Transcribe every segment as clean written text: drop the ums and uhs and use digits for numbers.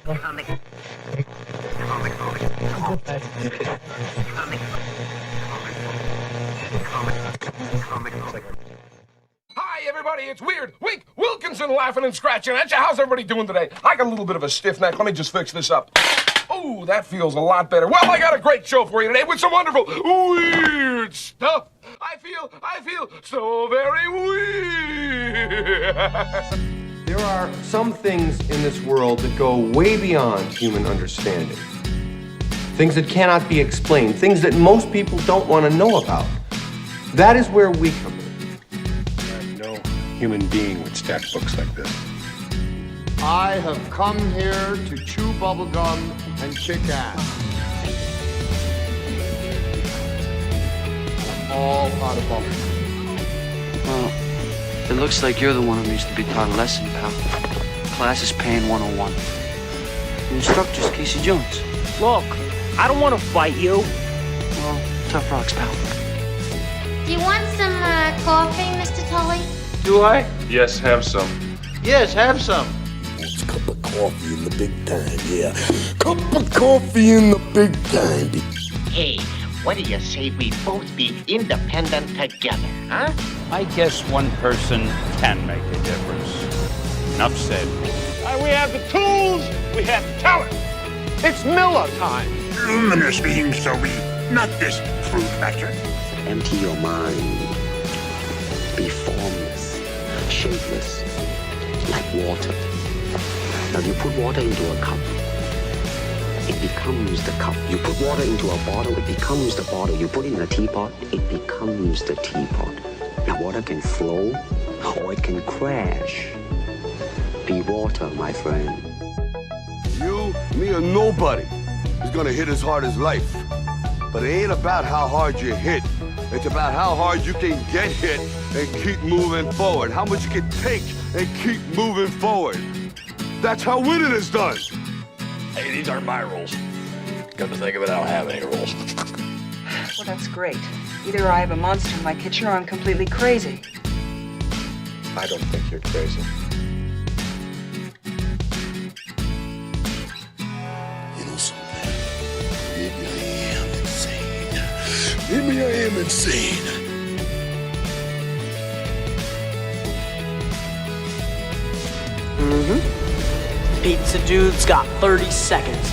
Comic. Hi, everybody, it's Weird Wink Wilkinson laughing and scratching at you. How's everybody doing today? I got a little bit of a stiff neck. Let me just fix this up. Oh, that feels a lot better. Well, I got a great show for you today with some wonderful weird stuff. I feel so very weird. There are some things in this world that go way beyond human understanding. Things that cannot be explained, things that most people don't want to know about. That is where we come in. No human being would stack books like this. I have come here to chew bubblegum and kick ass. I'm all out of bubblegum. Well, it looks like you're the one who needs to be taught a lesson, pal. Class is paying 101. The instructor's Casey Jones. Look, I don't want to fight you. Well, tough rocks, pal. Do you want some coffee, Mr. Tully? Do I? Yes, have some. Yes, have some. It's a cup of coffee in the big time, yeah. Cup of coffee in the big time. Hey, what do you say we both be independent together, huh? I guess one person can make a difference. Enough said. We have the tools, we have the talent. It's Miller time. Luminous being so we, not this fruit catcher. Empty your mind. Be formless, shapeless, like water. Now you put water into a cup, it becomes the cup. You put water into a bottle, it becomes the bottle. You put it in a teapot, it becomes the teapot. Now water can flow, or it can crash. Be water, my friend. You, me, or nobody is gonna hit as hard as life. But it ain't about how hard you hit. It's about how hard you can get hit and keep moving forward. How much you can take and keep moving forward. That's how winning is done. Hey, these aren't my rules. Come to think of it, I don't have any rules. Well, that's great. Either I have a monster in my kitchen or I'm completely crazy. I don't think you're crazy. You know something? Maybe I am insane. Maybe I am insane. Pizza dude's got 30 seconds.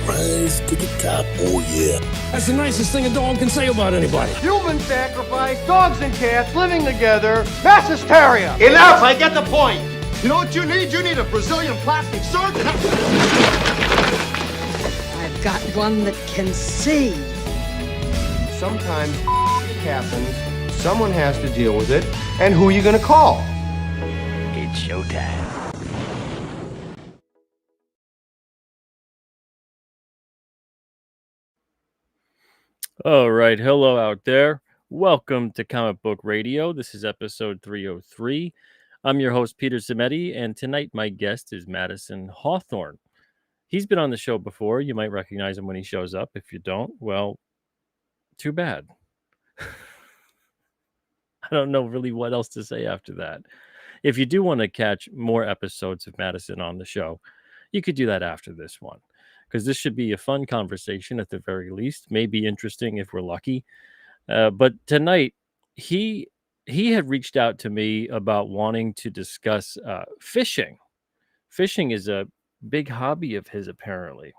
Rise to the top, oh yeah. That's the nicest thing a dog can say about anybody. Human sacrifice, dogs and cats living together, mass hysteria. Enough, I get the point. You know what you need? You need a Brazilian plastic surgeon. I've got one that can see. Sometimes happens, someone has to deal with it, and who are you gonna call? It's showtime. All right. Hello out there. Welcome to Comic Book Radio. This is episode 303. I'm your host, Peter Zimetti, and tonight my guest is Madison Hawthorne. He's been on the show before. You might recognize him when he shows up. If you don't, well, too bad. I don't know really what else to say after that. If you do want to catch more episodes of Madison on the show, you could do that after this one, because this should be a fun conversation at the very least, maybe interesting if we're lucky. But tonight, he had reached out to me about wanting to discuss fishing. Fishing is a big hobby of his, apparently.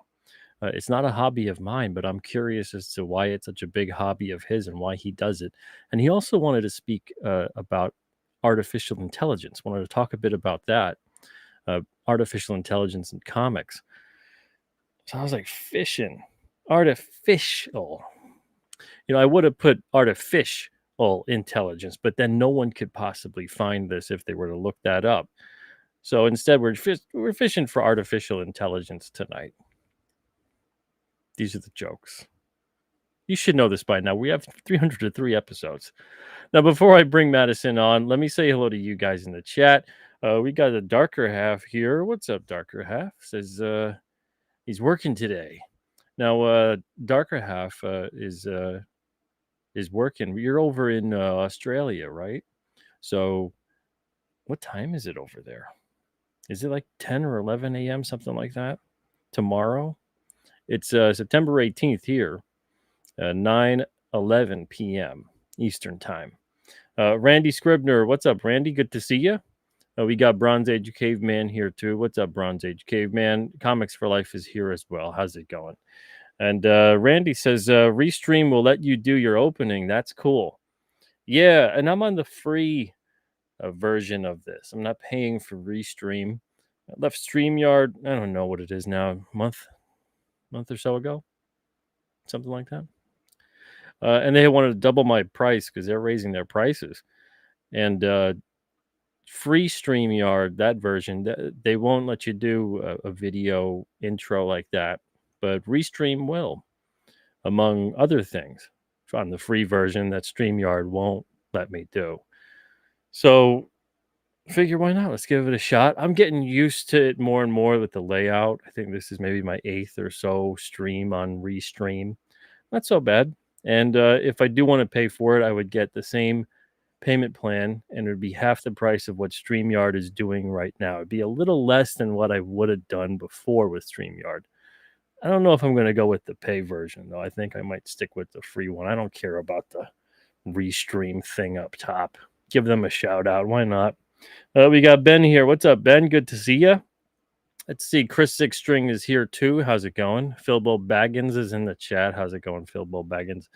It's not a hobby of mine, but I'm curious as to why it's such a big hobby of his and why he does it. And he also wanted to speak about artificial intelligence. Wanted to talk a bit about that, artificial intelligence in comics. So I was like, fishing, artificial. You know, I would have put artificial intelligence, but then no one could possibly find this if they were to look that up. So instead, we're fishing for artificial intelligence tonight. These are the jokes. You should know this by now. We have 303 episodes. Now, before I bring Madison on, let me say hello to you guys in the chat. We got a Darker Half here. What's up, Darker Half? Says he's working today. Now, Darker Half is working. You're over in Australia, right? So what time is it over there? is it like 10 or 11 a.m., something like that, tomorrow? It's September 18th here, 9:11 p.m. Eastern time. Randy Scribner, what's up, Randy? Good to see you. We got Bronze Age Caveman here too. What's up, Bronze Age Caveman? Comics for Life is here as well. How's it going? And Randy says, Restream will let you do your opening. That's cool. Yeah, and I'm on the free version of this. I'm not paying for Restream. I left StreamYard, I don't know what it is now, month or so ago, something like that. And they wanted to double my price because they're raising their prices. And free StreamYard, that version, they won't let you do a video intro like that, but Restream will, among other things, on the free version that StreamYard won't let me do. So figure, why not? Let's give it a shot. I'm getting used to it more and more with the layout. I think this is maybe my 8th or so stream on Restream. Not so bad. And if I do want to pay for it, I would get the same payment plan, and it would be half the price of what StreamYard is doing right now. It'd be a little less than what I would have done before with StreamYard. I don't know if I'm going to go with the pay version, though. I think I might stick with the free one. I don't care about the Restream thing up top. Give them a shout out. Why not? We got Ben here. What's up, Ben? Good to see you. Let's see. Chris Six String is here too. How's it going? Philbo Baggins is in the chat. How's it going, Philbo Baggins?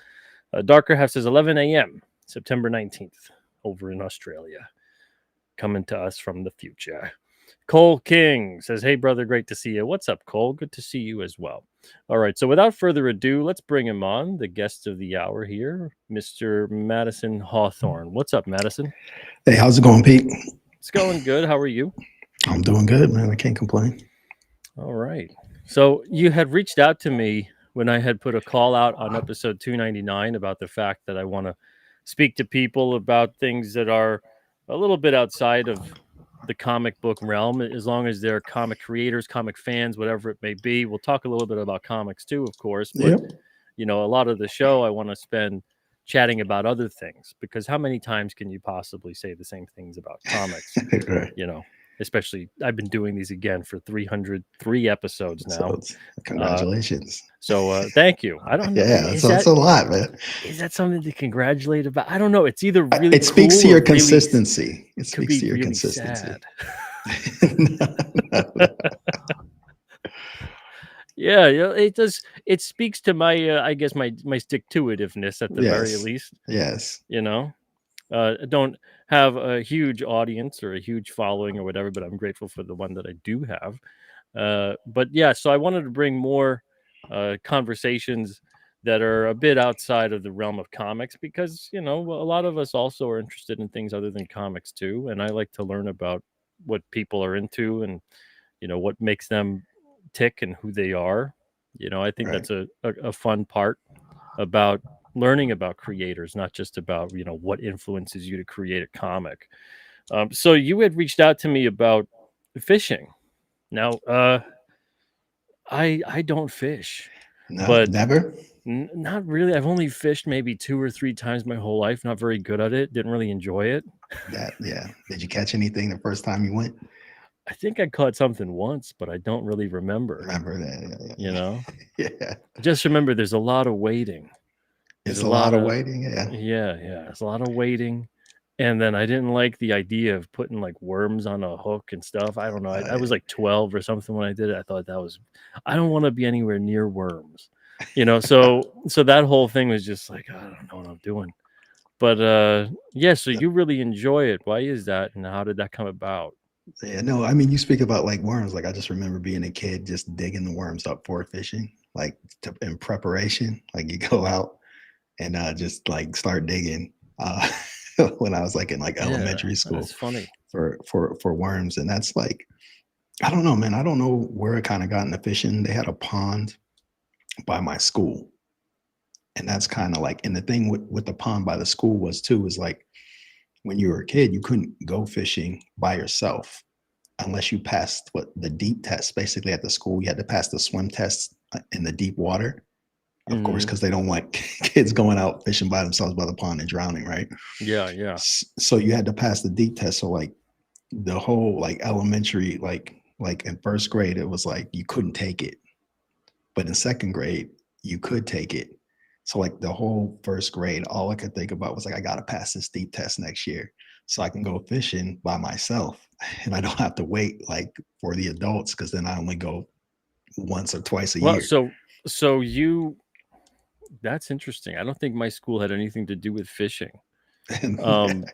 Darker Half says 11 a.m. September 19th over in Australia. Coming to us from the future. Cole King says, hey, brother, great to see you. What's up, Cole? Good to see you as well. All right, so without further ado, let's bring him on, the guest of the hour here, Mr. Madison Hawthorne. What's up, Madison? Hey, how's it going, Pete? It's going good. How are you? I'm doing good, man. I can't complain. All right. So you had reached out to me when I had put a call out on episode 299 about the fact that I want to speak to people about things that are a little bit outside of the comic book realm, as long as they're comic creators, comic fans, whatever it may be. We'll talk a little bit about comics too, of course, but you know, a lot of the show I want to spend chatting about other things, because how many times can you possibly say the same things about comics? Right. You know, especially I've been doing these again for 303 episodes now. Congratulations. So thank you. I don't know. Yeah, that's a lot, man. Is that something to congratulate about? I don't know. It's either really it speaks cool to your or really, consistency. It speaks to your really consistency. Yeah, it does. It speaks to my, I guess my stick-to-itiveness at the very least. Yes. You know, I don't have a huge audience or a huge following or whatever, but I'm grateful for the one that I do have. But yeah, so I wanted to bring more conversations that are a bit outside of the realm of comics, because, you know, a lot of us also are interested in things other than comics too. And I like to learn about what people are into and, you know, what makes them tick and who they are. You know, I think that's a fun part about learning about creators, not just about, you know, what influences you to create a comic. So you had reached out to me about fishing. Now, I don't fish. No, but never? Not really. I've only fished maybe 2 or 3 times my whole life. Not very good at it. Didn't really enjoy it. Yeah. Did you catch anything the first time you went? I think I caught something once, but I don't really remember. Remember that? Yeah. You know? Yeah. Just remember, there's a lot of waiting. It's a lot of waiting. Yeah. Yeah. It's a lot of waiting. And then I didn't like the idea of putting like worms on a hook and stuff. I don't know. I was like 12 or something when I did it. I thought I don't want to be anywhere near worms, you know? So that whole thing was just like, I don't know what I'm doing. But yeah, so you really enjoy it. Why is that? And how did that come about? Yeah, no, I mean, you speak about like worms. Like I just remember being a kid, just digging the worms up for fishing, like in preparation. Like you go out and just like start digging. When I was like in like elementary school. That's funny. For worms. And that's like, I don't know, man. I don't know where it kind of got into fishing. They had a pond by my school. And that's kind of like, and the thing with the pond by the school was like, when you were a kid, you couldn't go fishing by yourself unless you passed the deep test. Basically at the school, you had to pass the swim test in the deep water. Of course, because they don't want kids going out fishing by themselves by the pond and drowning, right? Yeah. So you had to pass the deep test. So like the whole like elementary, like in first grade, it was like you couldn't take it, but in second grade you could take it. So like the whole first grade, all I could think about was like, I gotta pass this deep test next year so I can go fishing by myself, and I don't have to wait like for the adults, because then I only go once or twice a Well, year. so you that's interesting. I don't think my school had anything to do with fishing. Um,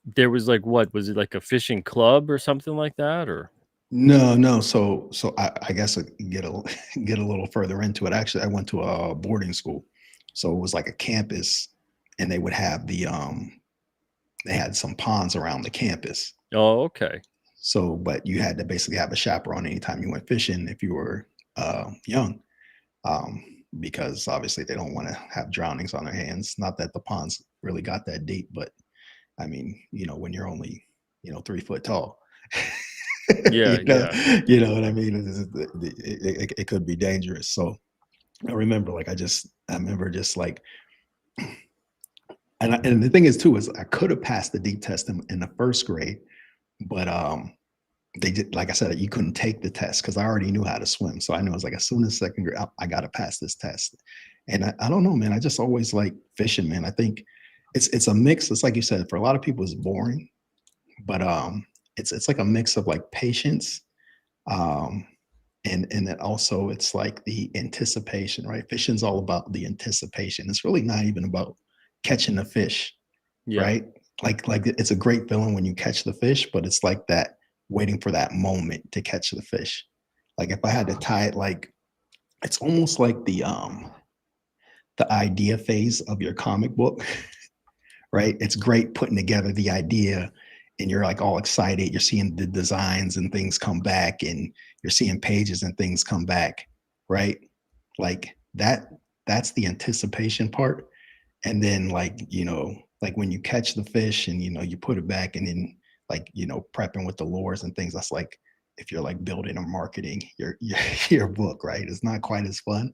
there was like, what was it, like a fishing club or something like that, or? No. So I guess I get a get a little further into it. Actually, I went to a boarding school, so it was like a campus, and they would have they had some ponds around the campus. Oh, okay. So, but you had to basically have a chaperone anytime you went fishing if you were young, because obviously they don't want to have drownings on their hands. Not that the ponds really got that deep, but I mean, when you're only 3 foot tall. Yeah, you know what I mean? It could be dangerous. So I remember like I remember just like, and the thing is too, is I could have passed the deep test in the first grade, but they did, like I said, you couldn't take the test because I already knew how to swim. So I knew, it was like, as soon as second grade, I got to pass this test. And I don't know, man, I just always like fishing, man. I think it's a mix. It's like you said, for a lot of people it's boring, but it's like a mix of like patience, and then also it's like the anticipation, right? Fishing's all about the anticipation. It's really not even about catching the fish, right? Like it's a great feeling when you catch the fish, but it's like that waiting for that moment to catch the fish. Like if I had to tie it, like it's almost like the idea phase of your comic book, right? It's great putting together the idea, and you're like all excited. You're seeing the designs and things come back, and you're seeing pages and things come back, right? Like that's the anticipation part. And then like when you catch the fish and you put it back, and then like prepping with the lures and things, that's like if you're like building or marketing your book, right? It's not quite as fun,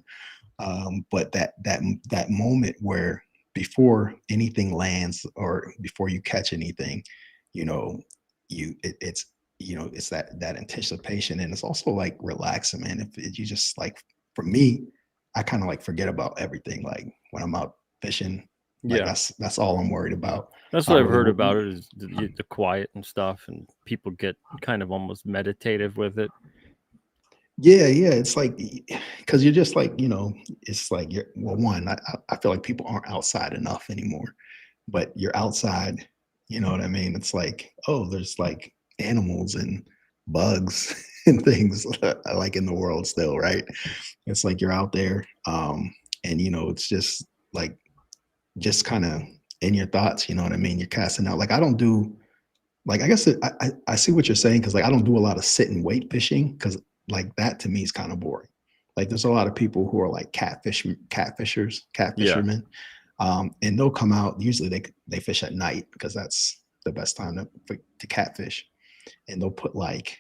but that moment where before anything lands or before you catch anything, it's that anticipation, and it's also like relaxing, man. If you just like, for me, I kind of like forget about everything. Like when I'm out fishing, like that's all I'm worried about. That's what I've heard about it, is the quiet and stuff, and people get kind of almost meditative with it. Yeah, it's like, because you're just like, it's like I feel like people aren't outside enough anymore, but you're outside, you know what I mean? It's like, oh, there's like animals and bugs and things like in the world still, right? It's like you're out there, and it's just like, just kind of in your thoughts, you know what I mean? You're casting out. Like I don't do, like, I guess I see what you're saying, because like I don't do a lot of sit and wait fishing, because like that to me is kind of boring. Like there's a lot of people who are like catfishermen, and they'll come out. Usually they fish at night because that's the best time to catfish. And they'll put like,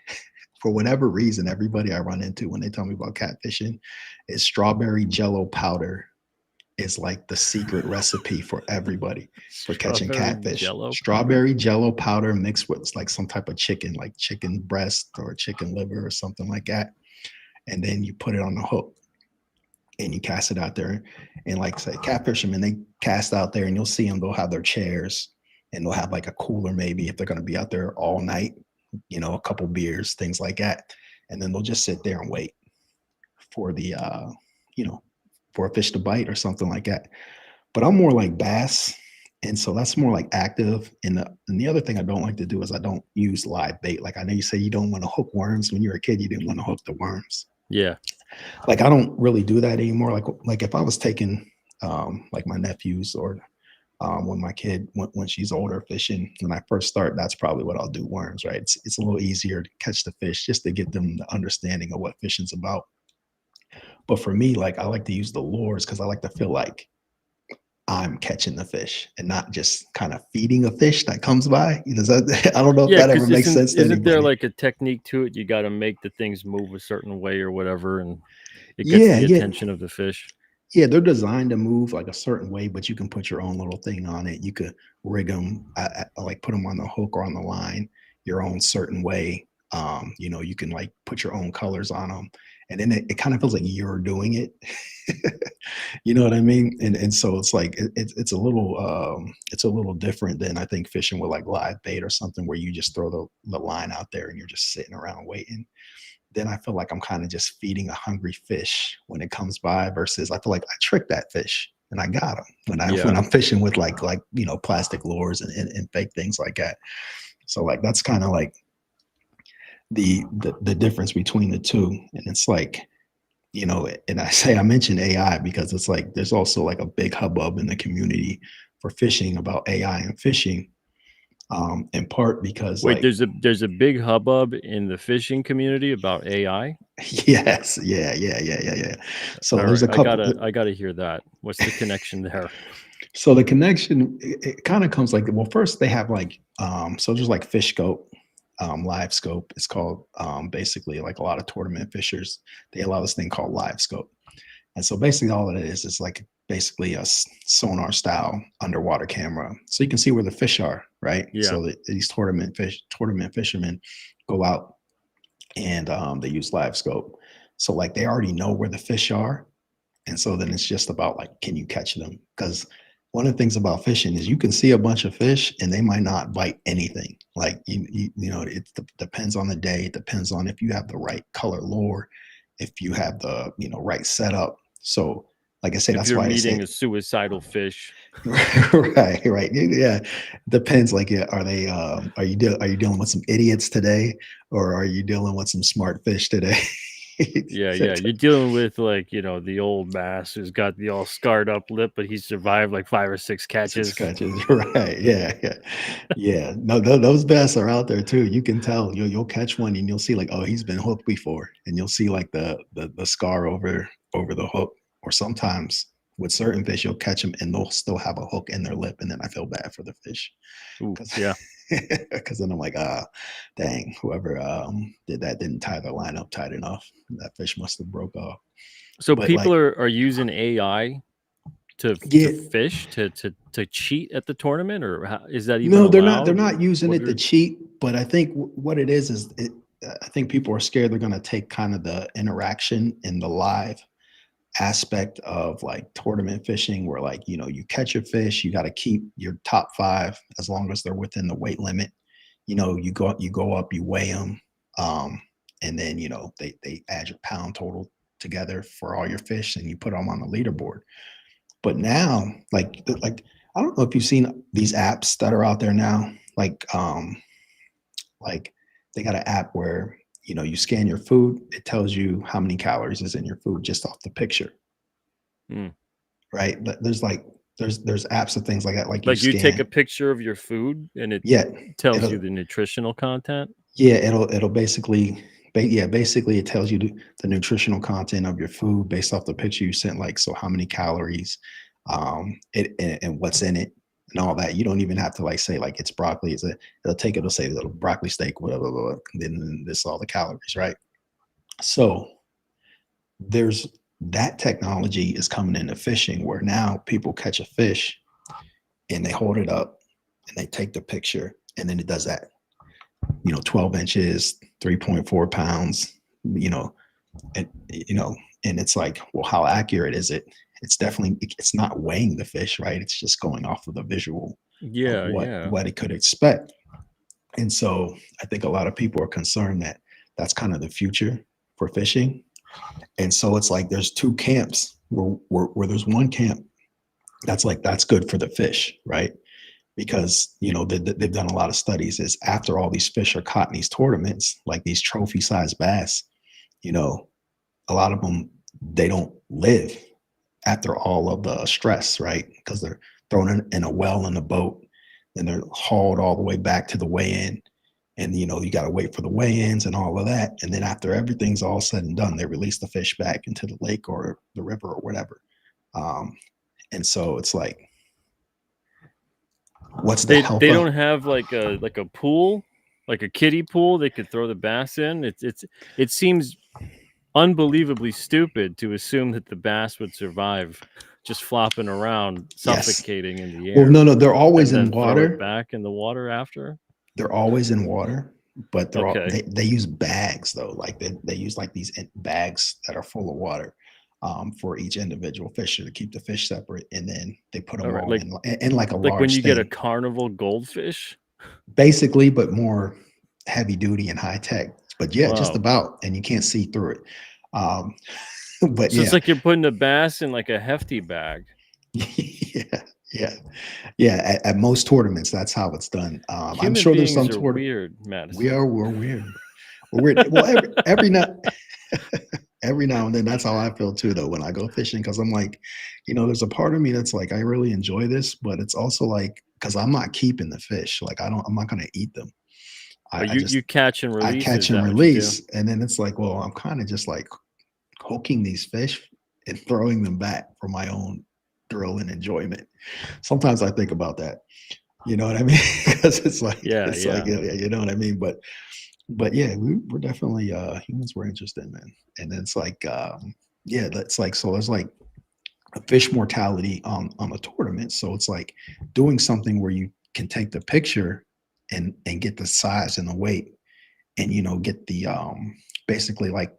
for whatever reason, everybody I run into when they tell me about catfishing is strawberry jello powder is like the secret recipe for everybody for catching catfish. Strawberry jello powder mixed with like some type of chicken, like chicken breast or chicken liver or something like that. And then you put it on the hook and you cast it out there. And like say catfishermen, they cast out there, and you'll see them, they'll have their chairs, and they'll have like a cooler, maybe if they're going to be out there all night, a couple beers, things like that. And then they'll just sit there and wait for the, for a fish to bite or something like that. But I'm more like bass. And so that's more like active. And the other thing I don't like to do is I don't use live bait. Like I know you say you don't want to hook worms. When you were a kid, you didn't want to hook the worms. Yeah. Like I don't really do that anymore. Like if I was taking like my nephews or when my kid, when she's older fishing, when I first start, that's probably what I'll do, worms, right? It's a little easier to catch the fish, just to get them the understanding of what fishing's about. But for me, like I like to use the lures because I like to feel like I'm catching the fish and not just kind of feeding a fish that comes by. I don't know if that ever makes sense to anybody. Isn't there like a technique to it? You got to make the things move a certain way or whatever, and it gets the attention of the fish. Yeah, they're designed to move like a certain way, but you can put your own little thing on it. You could rig them, I like put them on the hook or on the line, your own certain way. You know, you can like put your own colors on them, and then it kind of feels like you're doing it. You know what I mean? And so it's like it's a little different than I think fishing with like live bait or something where you just throw the line out there and you're just sitting around waiting. Then I feel like I'm kind of just feeding a hungry fish when it comes by, versus I feel like I tricked that fish and I got him when I'm fishing with like you know, plastic lures and fake things like that. So like that's kind of like the difference between the two. And it's like, you know, and I mentioned AI because it's like there's also like a big hubbub in the community for fishing about AI and fishing. In part because wait, there's a big hubbub in the fishing community about AI. Yes, yeah. So there's a couple. I gotta hear that. What's the connection there? So the connection, it kind of comes like, well, first they have like, so there's like fish scope, live scope. It's called basically like a lot of tournament fishers, they allow this thing called live scope. And so basically all it is like basically a sonar style underwater camera. So you can see where the fish are, right? Yeah. So these tournament fishermen go out and they use live scope. So like they already know where the fish are. And so then it's just about like, can you catch them? Because one of the things about fishing is you can see a bunch of fish and they might not bite anything. Like, you know, it depends on the day. It depends on if you have the right color lure, if you have the, you know, right setup. So like I say, if that's you're why meeting a suicidal fish. right. Yeah. Depends. Like, are you dealing with some idiots today, or are you dealing with some smart fish today? Yeah. You're dealing with like, you know, the old bass who's got the all scarred up lip, but he survived like 5 or 6 catches. Right. Yeah. No, those bass are out there too. You can tell. You'll catch one and you'll see like, oh, he's been hooked before, and you'll see like the scar over the hook. Or sometimes with certain fish, you'll catch them and they'll still have a hook in their lip, and then I feel bad for the fish. Yeah. Because then I'm like, dang, whoever did that didn't tie their line up tight enough. That fish must have broke off. So But people like, are using AI to fish to cheat at the tournament, or how, is that even no, allowed? they're not using it to cheat. But I think what it is I think people are scared they're going to take kind of the interaction in the live aspect of like tournament fishing, where like, you know, you catch a fish, you got to keep your top 5 as long as they're within the weight limit. You know, you go up, you weigh them, and then, you know, they add your pound total together for all your fish and you put them on the leaderboard. But now, like I don't know if you've seen these apps that are out there now, like they got an app where, you know, you scan your food, it tells you how many calories is in your food just off the picture. Right? But there's apps of things like that. Like you take a picture of your food and it tells you the nutritional content. Yeah, it'll basically it tells you the nutritional content of your food based off the picture you sent. Like, so how many calories, and what's in it and all that. You don't even have to like say like it's broccoli. It'll say little broccoli steak, whatever, then this all the calories, right? So there's that technology is coming into fishing, where now people catch a fish and they hold it up and they take the picture, and then it does that, you know, 12 inches, 3.4 pounds, you know, and it's like, well, how accurate is it? It's not weighing the fish, right? It's just going off of the visual of what it could expect. And so I think a lot of people are concerned that that's kind of the future for fishing. And so it's like there's 2 camps where there's one camp that's like, that's good for the fish, right? Because, you know, they've done a lot of studies is after all these fish are caught in these tournaments, like these trophy sized bass, you know, a lot of them, they don't live after all of the stress, right? Because they're thrown in a well in a boat, then they're hauled all the way back to the weigh-in. And, you know, you got to wait for the weigh-ins and all of that. And then after everything's all said and done, they release the fish back into the lake or the river or whatever. And so it's like, what's the help? They don't have like a pool, like a kiddie pool they could throw the bass in. It seems unbelievably stupid to assume that the bass would survive just flopping around, suffocating in the air. Well, no, they're always in water. Back in the water after. They're always in water. but they're all, Okay. they use bags though. Like they use like these bags that are full of water for each individual fisher to keep the fish separate, and then they put them All right. all in like a Like when large you get a thing, carnival goldfish. basically, but more heavy duty and high tech. But yeah, just Wow. about, and you can't see through it. But So it's yeah, like you're putting a bass in like a hefty bag. yeah, yeah, yeah. At most tournaments, that's how it's done. I'm Human sure there's beings some are tournament. weird, Madison. We're weird. We're weird. Well, every now every now and then, that's how I feel too, though, when I go fishing, because I'm like, there's a part of me that's like, I really enjoy this, but it's also like, because I'm not keeping the fish. Like I'm not going to eat them. You catch and I release. catch Is and that what you do? release, and then it's like, well, I'm kind of just like hooking these fish and throwing them back for my own thrill and enjoyment. Sometimes I think about that. You know what I mean? Because it's like, Yeah. you know what I mean? But yeah, we're definitely humans were interested, man. And it's like, yeah, that's like, so there's like a fish mortality on the tournament. So it's like doing something where you can take the picture and get the size and the weight, and get the basically like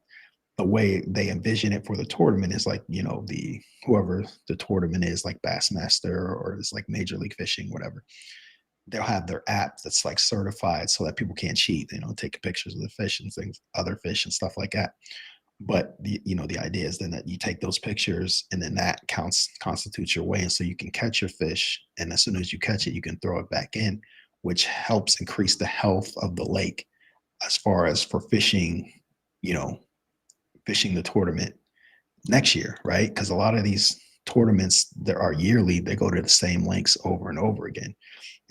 the way they envision it for the tournament is like, the whoever the tournament is, like Bassmaster or it's like Major League Fishing, whatever, they'll have their app that's like certified so that people can't cheat, take pictures of the fish and things, other fish and stuff like that. But the idea is then that you take those pictures, and then that constitutes your weigh, and so you can catch your fish, and as soon as you catch it, you can throw it back in, which helps increase the health of the lake as far as for fishing, fishing the tournament next year, right? Because a lot of these tournaments that are yearly, they go to the same links over and over again.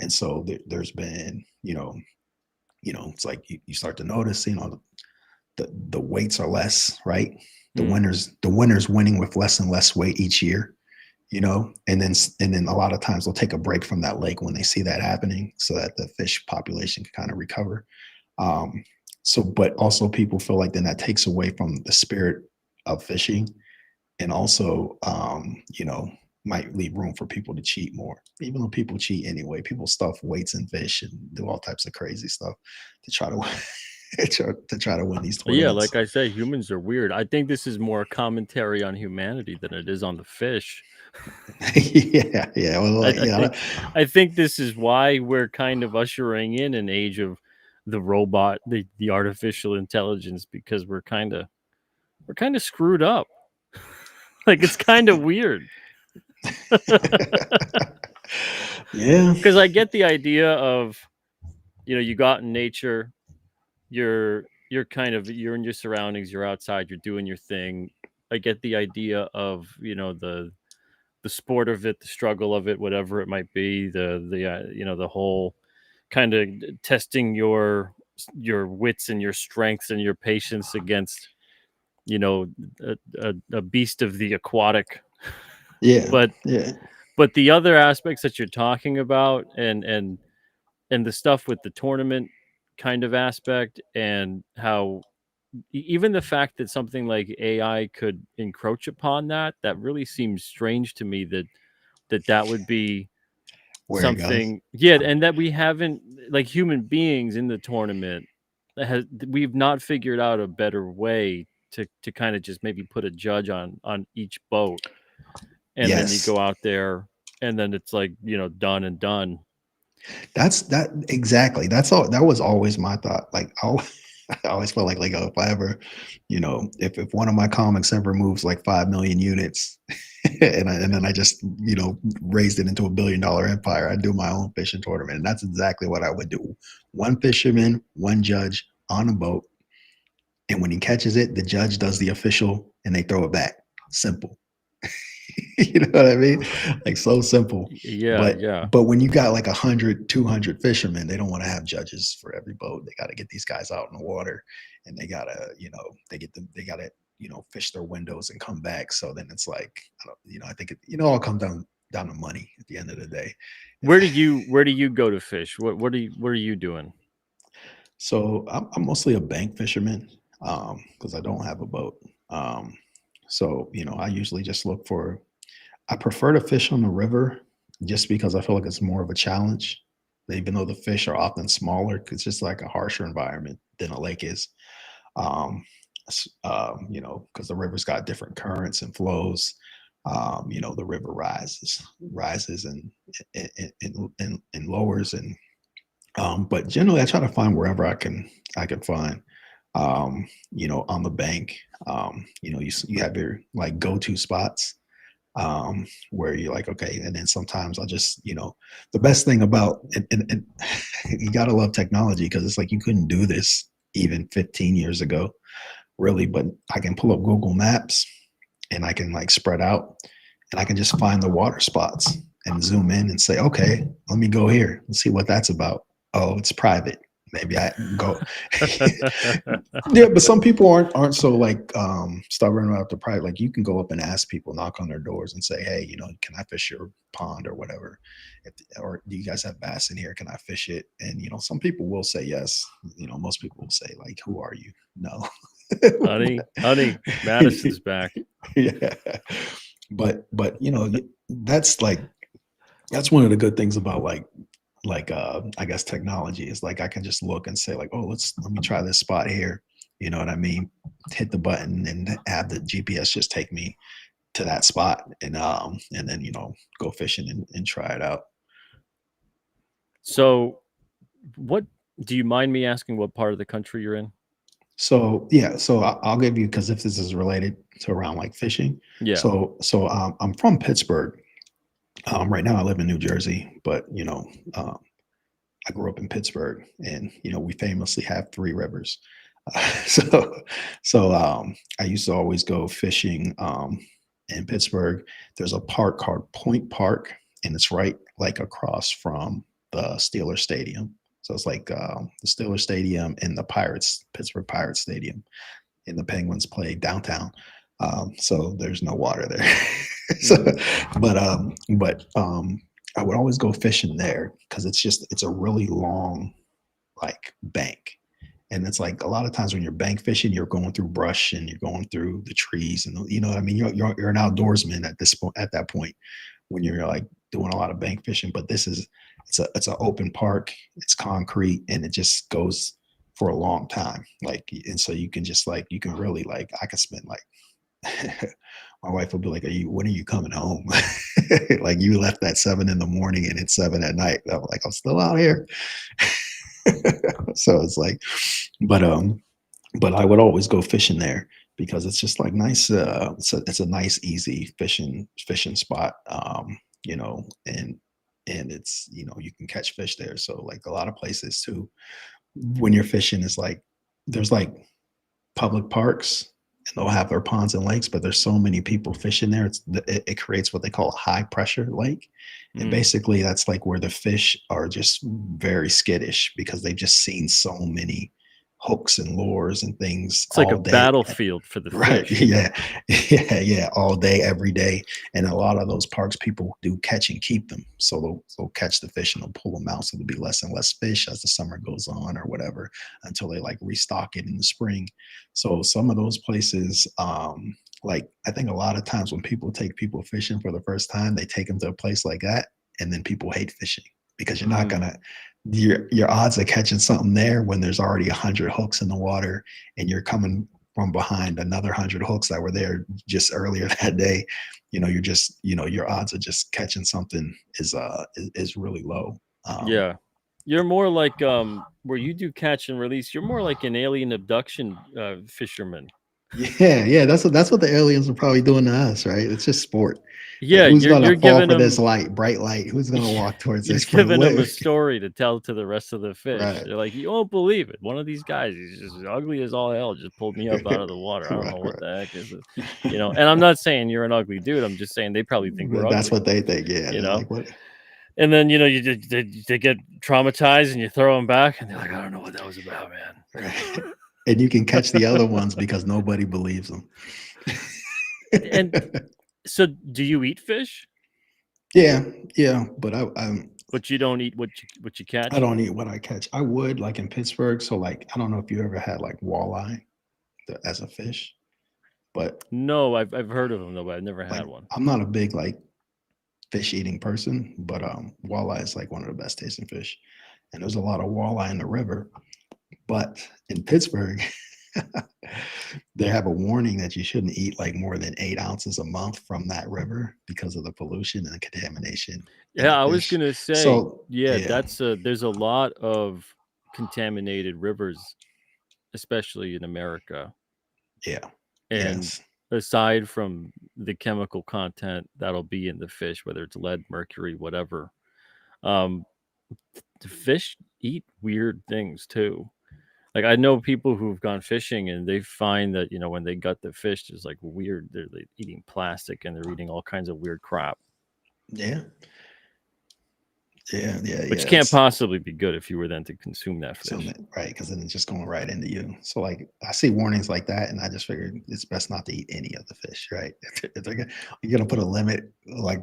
And so there's been, it's like you start to notice, the weights are less, right? The winners winning with less and less weight each year, and then a lot of times they'll take a break from that lake when they see that happening, so that the fish population can kind of recover. So, but also people feel like then that takes away from the spirit of fishing, and also, might leave room for people to cheat more, even though people cheat anyway. People stuff weights in fish and do all types of crazy stuff to try to to try to win these tournaments. Yeah, like I say, humans are weird. I think this is more commentary on humanity than it is on the fish. yeah. Well, I think this is why we're kind of ushering in an age of the robot, the artificial intelligence, because we're kind of screwed up. Like, it's kind of weird. Yeah, because I get the idea of, you got in nature, you're in your surroundings, you're outside, you're doing your thing. I get the idea of, the sport of it, the struggle of it, whatever it might be, the whole kind of testing your wits and your strengths and your patience against, a beast of the aquatic. Yeah. But the other aspects that you're talking about, and the stuff with the tournament kind of aspect, and how even the fact that something like AI could encroach upon that really seems strange to me, that would be something. Yeah, and that we haven't, like, human beings in the tournament, we've not figured out a better way to kind of just maybe put a judge on each boat, and then you go out there, and then it's like, done and done. That's exactly. That's all. That was always my thought. Like, I always felt like if I ever, if one of my comics ever moves like 5 million units, and then I just raised it into $1 billion empire, I'd do my own fishing tournament, and that's exactly what I would do. One fisherman, one judge on a boat, and when he catches it, the judge does the official, and they throw it back. Simple. You know what I mean? Like, so simple. Yeah. But when you got like 100, 200 fishermen, they don't want to have judges for every boat. They got to get these guys out in the water, and they gotta, they gotta, fish their windows and come back. So then it's like, I think it all comes down to money at the end of the day. Where do you go to fish? What are you doing? So I'm mostly a bank fisherman, because I don't have a boat. So, I usually just look for, I prefer to fish on the river just because I feel like it's more of a challenge. even though the fish are often smaller, 'cause it's just like a harsher environment than a lake is. You know, because the river's got different currents and flows. You know, the river rises and lowers, and but generally I try to find wherever I can find. You know, on the bank, you know, you have your like go-to spots where you're like, okay, and then sometimes I'll just, you know, the best thing about and you gotta love technology because it's like you couldn't do this even 15 years ago, really, but I can pull up Google Maps and I can like spread out and I can just find the water spots and zoom in and say, okay, let me go here and see what that's about. Oh, it's private. Maybe I go. Yeah, but some people aren't so like stubborn about the private. Like you can go up and ask people, knock on their doors and say, hey, you know, can I fish your pond or whatever? Or do you guys have bass in here? Can I fish it? And you know, some people will say yes. You know, most people will say like, who are you? No. honey, Madison's back. Yeah. But you know, that's one of the good things about like I guess technology is like I can just look and say like, oh, let me try this spot here. You know what I mean? Hit the button and have the GPS just take me to that spot and then, you know, go fishing and try it out. So what do you mind me asking what part of the country you're in? So yeah, so I'll give you, because if this is related to around like fishing. Yeah. So I'm from Pittsburgh. Right now I live in New Jersey, but you know, I grew up in Pittsburgh, and you know, we famously have 3 rivers. So I used to always go fishing in Pittsburgh. There's a park called Point Park, and it's right like across from the Steelers Stadium. So it's like the Steelers Stadium and the Pittsburgh Pirates Stadium, and the Penguins play downtown. So there's no water there. So, but I would always go fishing there because it's a really long like bank. And it's like a lot of times when you're bank fishing, you're going through brush and you're going through the trees, and you know what I mean? You're an outdoorsman at that point when you're like doing a lot of bank fishing. But it's an open park, it's concrete, and it just goes for a long time. Like, and so you can just like, you can really like, I could spend like, my wife would be like, when are you coming home? Like you left at 7 in the morning and it's 7 at night. I'm like, I'm still out here. So it's like, but I would always go fishing there because it's just like nice. It's a nice, easy fishing spot. You know, and it's, you know, you can catch fish there. So like a lot of places too, when you're fishing, is like, there's like public parks, and they'll have their ponds and lakes, but there's so many people fishing there. It creates what they call a high pressure lake. And basically that's like where the fish are just very skittish because they've just seen so many hooks and lures and things. It's like a battlefield for the right fish. Yeah, all day, every day. And a lot of those parks, people do catch and keep them, so they'll catch the fish and they'll pull them out, so there'll be less and less fish as the summer goes on or whatever, until they like restock it in the spring. So some of those places, like I think a lot of times when people take people fishing for the first time, they take them to a place like that, and then people hate fishing because you're not gonna, your odds of catching something there when there's already 100 hooks in the water and you're coming from behind another 100 hooks that were there just earlier that day, you know, you're just, you know, your odds of just catching something is really low. Yeah, you're more like where you do catch and release, you're more like an alien abduction fisherman. Yeah, that's what the aliens are probably doing to us, right? It's just sport. Yeah, Like, who's gonna fall giving for them this bright light? Who's gonna walk towards you're this? giving them a story to tell to the rest of the fish. Right. They're like, you won't believe it. One of these guys, he's just ugly as all hell, just pulled me up out of the water. I don't know what the heck is it, you know. And I'm not saying you're an ugly dude. I'm just saying they probably think we're That's ugly, what they think. Yeah, you they're know. like, what? And then you know they get traumatized and you throw them back and they're like, I don't know what that was about, man. Right. And you can catch the other ones because nobody believes them. And so, do you eat fish? Yeah, but But you don't eat what you catch. I don't eat what I catch. I would, like in Pittsburgh. So like, I don't know if you ever had like walleye as a fish, but no, I've heard of them though, but I've never had one. I'm not a big like fish eating person, but walleye is like one of the best tasting fish. And there's a lot of walleye in the river. But in Pittsburgh, they have a warning that you shouldn't eat like more than 8 ounces a month from that river because of the pollution and the contamination. Yeah, I was gonna say, So yeah, that's there's a lot of contaminated rivers, especially in America. Yeah. And Yes. aside from the chemical content that'll be in the fish, whether it's lead, mercury, whatever, the fish eat weird things too. Like I know people who've gone fishing and they find that, you know, when they gut the fish, there's like weird, they're eating plastic and they're eating all kinds of weird crap. Yeah. Yeah. Which can't possibly be good if you were then to consume that fish. Right, because then it's just going right into you. So like I see warnings like that, and I just figured it's best not to eat any of the fish, right? If you're gonna put a limit like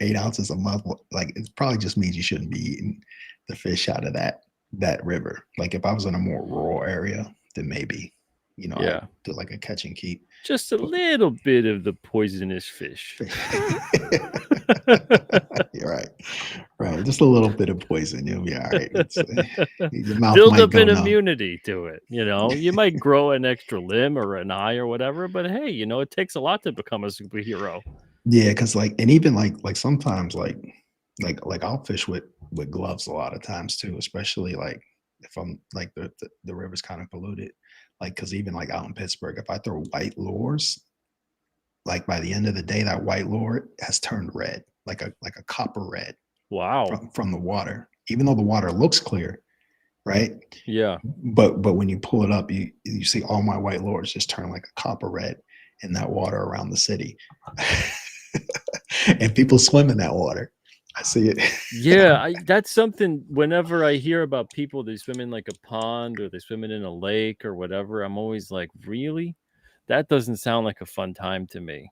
8 ounces a month, like it probably just means you shouldn't be eating the fish out of that river. Like if I was in a more rural area, then maybe, you know, Yeah. I'd do like a catch and keep. Just a little bit of the poisonous fish. You're right. Right. Just a little bit of poison. You'll be all right. Your mouth Build might up go an numb. immunity to it. You know, you might grow an extra limb or an eye or whatever, but hey, you know, it takes a lot to become a superhero. Yeah, because like, and even like sometimes like I'll fish with gloves a lot of times too, especially like if I'm like the river's kind of polluted. Like, because even like out in Pittsburgh, if I throw white lures, like by the end of the day, that white lure has turned red, like a copper red. Wow. From the water, even though the water looks clear, right? Yeah. But when you pull it up, you see all my white lures just turn like a copper red in that water around the city. And people swim in that water. I see it. Yeah, that's something. Whenever I hear about people they swim in like a pond or they swim in a lake or whatever, I'm always like, really? That doesn't sound like a fun time to me.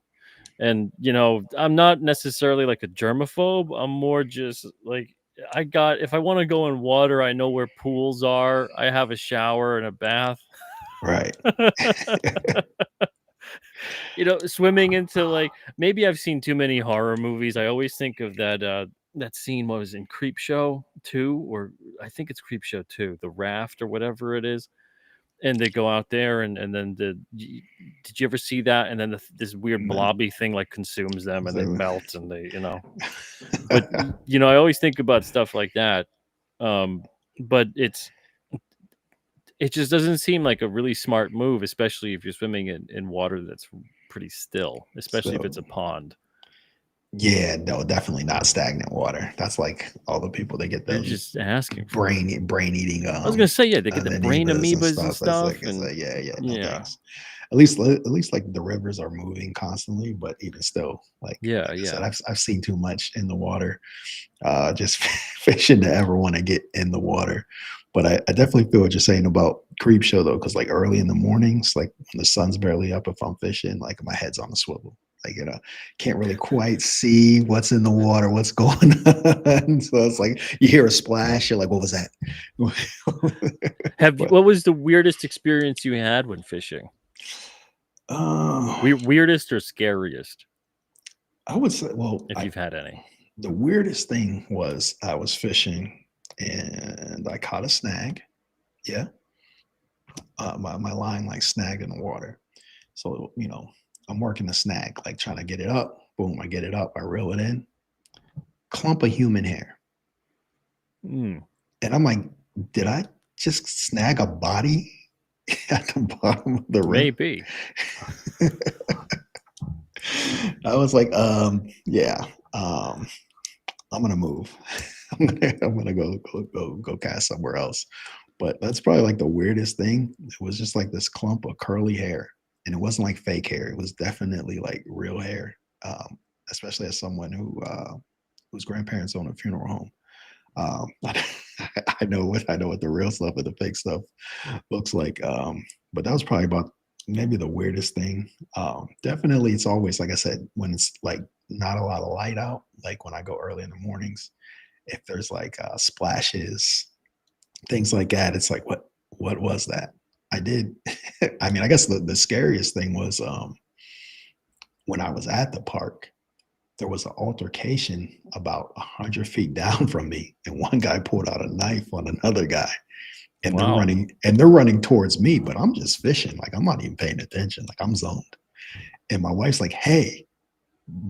And you know, I'm not necessarily like a germaphobe. I'm more just like if I want to go in water, I know where pools are. I have a shower and a bath. Right. You know, swimming into like maybe I've seen too many horror movies. I always think of that scene what was in Creepshow 2, or I think it's Creepshow 2, the raft or whatever it is. And they go out there and then did you ever see that? And then this weird blobby thing like consumes them and they melt and they, you know. But you know, I always think about stuff like that. But it just doesn't seem like a really smart move, especially if you're swimming in water that's pretty still, especially if it's a pond. Yeah, no, definitely not stagnant water. That's like all the people that get They're just asking brain eating. I was gonna say, yeah, they get the brain amoebas and stuff. It's like, yeah. Thanks. At least like the rivers are moving constantly, but even still, like I said, I've seen too much in the water, just fishing to ever want to get in the water. But I definitely feel what you're saying about Creepshow though, because like early in the mornings, like when the sun's barely up, if I'm fishing, like my head's on a swivel. Like, you know, can't really quite see what's in the water, what's going on. So it's like you hear a splash, you're like, what was that? What was the weirdest experience you had when fishing? Weirdest or scariest? I would say, well, if you've had any. The weirdest thing was I was fishing and I caught a snag. Yeah. My line like snagged in the water. So, you know, I'm working the snag, like trying to get it up. Boom, I get it up. I reel it in. Clump of human hair. And I'm like, did I just snag a body at the bottom of the river? Maybe. I was like, yeah, I'm gonna move. I'm gonna go cast somewhere else. But that's probably like the weirdest thing. It was just like this clump of curly hair. And it wasn't like fake hair. It was definitely like real hair, especially as someone whose grandparents own a funeral home. I know what the real stuff and the fake stuff looks like. But that was probably about maybe the weirdest thing. Definitely, it's always, like I said, when it's like not a lot of light out, like when I go early in the mornings, if there's like splashes, things like that, it's like, what was that? I did. I mean, I guess the scariest thing was when I was at the park, there was an altercation about 100 feet down from me, and one guy pulled out a knife on another guy, and they're running towards me, but I'm just fishing, like I'm not even paying attention, like I'm zoned. And my wife's like, "Hey,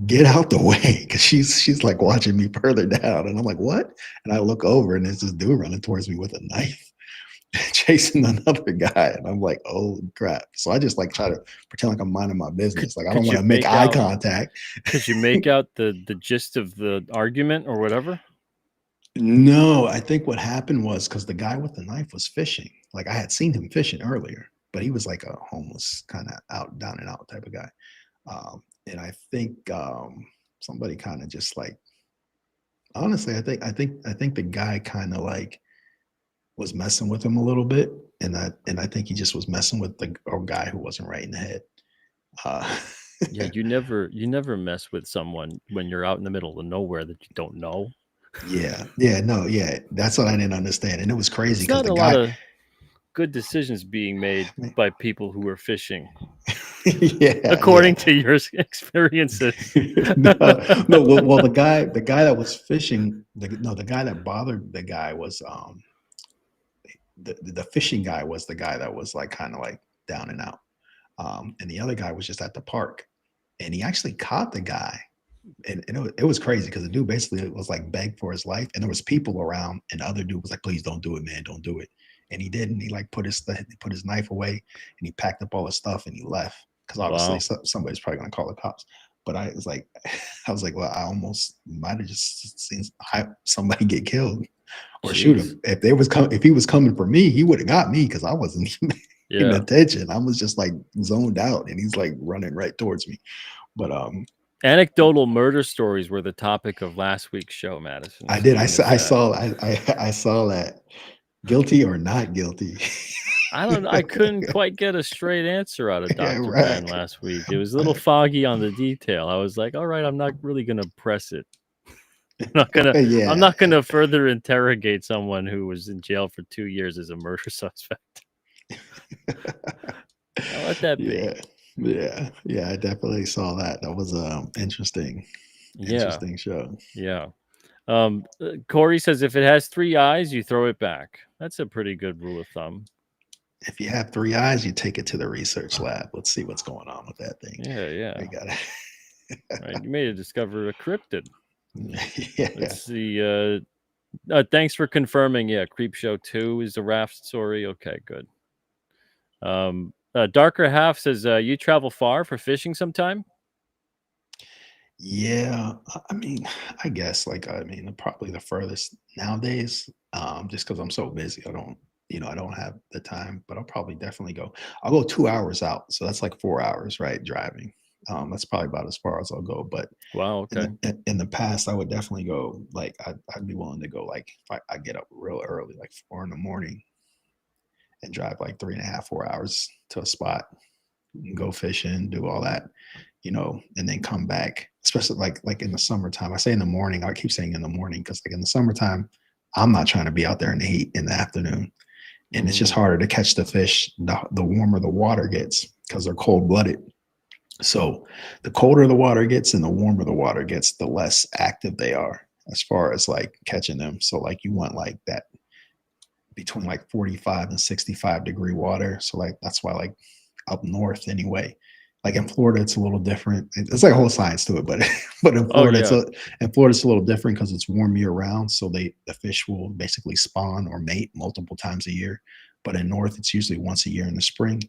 get out the way," because she's like watching me further down, and I'm like, "What?" And I look over, and there's this dude running towards me with a knife, chasing another guy, and I'm like, "Oh crap!" So I just like try to pretend like I'm minding my business, like I don't want to make eye contact. Could you make out the gist of the argument or whatever? No, I think what happened was because the guy with the knife was fishing. Like I had seen him fishing earlier, but he was like a homeless kind of out, down and out type of guy. And I think somebody kind of just like, honestly, I think the guy kind of like was messing with him a little bit, and I think he just was messing with the guy who wasn't right in the head. Yeah, you never mess with someone when you're out in the middle of nowhere that you don't know. Yeah, that's what I didn't understand, and it was crazy It's because not a lot of good decisions being made by people who are fishing. According to your experiences. no, well, the guy that was fishing, the guy that bothered the guy was the fishing guy was the guy that was like kind of like down and out, and the other guy was just at the park, and he actually caught the guy. And it was crazy because the dude basically was like begged for his life, and there was people around, and the other dude was like, "Please don't do it, man, don't do it." And he didn't. He like put his knife away, and he packed up all his stuff and he left because obviously somebody's probably gonna call the cops. But I was like, well, I almost might have just seen somebody get killed or shoot him. If he was coming for me, he would have got me because I wasn't even paying attention. I was just like zoned out, and he's like running right towards me. But anecdotal murder stories were the topic of last week's show, Madison. I did. I saw that. Guilty or not guilty? I couldn't quite get a straight answer out of Dr. Ben last week. It was a little foggy on the detail. I was like, all right, I'm not really gonna press it. I'm not gonna further interrogate someone who was in jail for 2 years as a murder suspect. I'll let that be. Yeah, I definitely saw that. That was interesting show. Yeah. Corey says if it has 3 eyes, you throw it back. That's a pretty good rule of thumb. If you have 3 eyes, you take it to the research lab. Let's see what's going on with that thing. Yeah. We got it. Right, you may have discovered a cryptid. Yeah. Let's see. Thanks for confirming. Yeah, Creepshow 2 is the raft story. Okay, good. Darker Half says you travel far for fishing sometime. Yeah, I mean, I guess probably the furthest nowadays, just because I'm so busy, I don't have the time, but I'll probably definitely go. I'll go 2 hours out, so that's like 4 hours, right? Driving. That's probably about as far as I'll go. But wow, okay. In the past, I would definitely go. Like I'd be willing to go. Like if I get up real early, like 4 a.m, and drive like 3.5, 4 hours to a spot, and go fishing, do all that, and then come back. Especially like in the summertime. I say in the morning. I keep saying in the morning because like in the summertime, I'm not trying to be out there in the heat in the afternoon, and it's just harder to catch the fish the warmer the water gets because they're cold-blooded. So the colder the water gets and the warmer the water gets, the less active they are as far as like catching them. So like you want like that between like 45 and 65 degree water. So like that's why like up north anyway, like in Florida it's a little different. It's like a whole science to it, but in Florida it's a little different because it's warm year round. So the fish will basically spawn or mate multiple times a year. But in north it's usually once a year in the spring.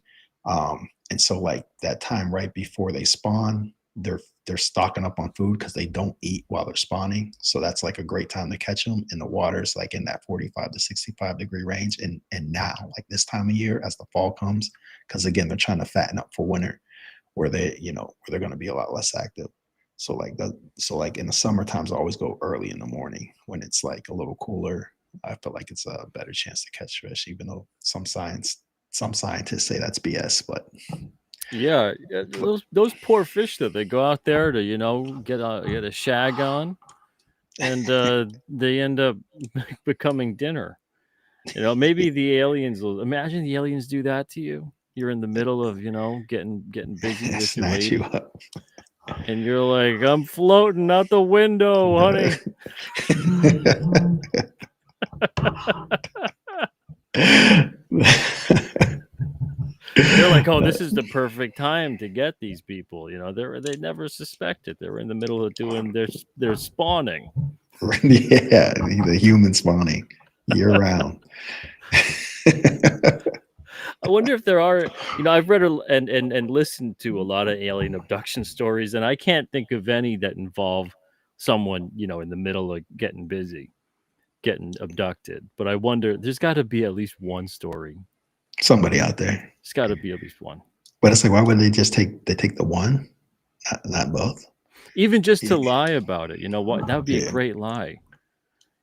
And so like that time right before they spawn, they're stocking up on food because they don't eat while they're spawning. So that's like a great time to catch them. And the water's like in that 45 to 65 degree range. And now like this time of year as the fall comes, because again, they're trying to fatten up for winter where they're going to be a lot less active. So like in the summer times, I always go early in the morning when it's like a little cooler. I feel like it's a better chance to catch fish, even though some scientists say that's BS, but yeah, those poor fish that they go out there to get a shag on, and they end up becoming dinner. Maybe the aliens will imagine the aliens do that to you. You're in the middle of getting busy with your lady. You up. And you're like, I'm floating out the window, honey. They're like, oh, this is the perfect time to get these people. You know, they never suspect it. They're in the middle of doing their spawning. Yeah, the human spawning year round. I wonder if there are, you know, I've read and listened to a lot of alien abduction stories, and I can't think of any that involve someone, you know, in the middle of getting busy, getting abducted. But I wonder, there's got to be at least one story. Somebody out there. There's got to be at least one. But it's like, why would they just take the one, not both? Even just to lie about it, you know what? That would be a great lie.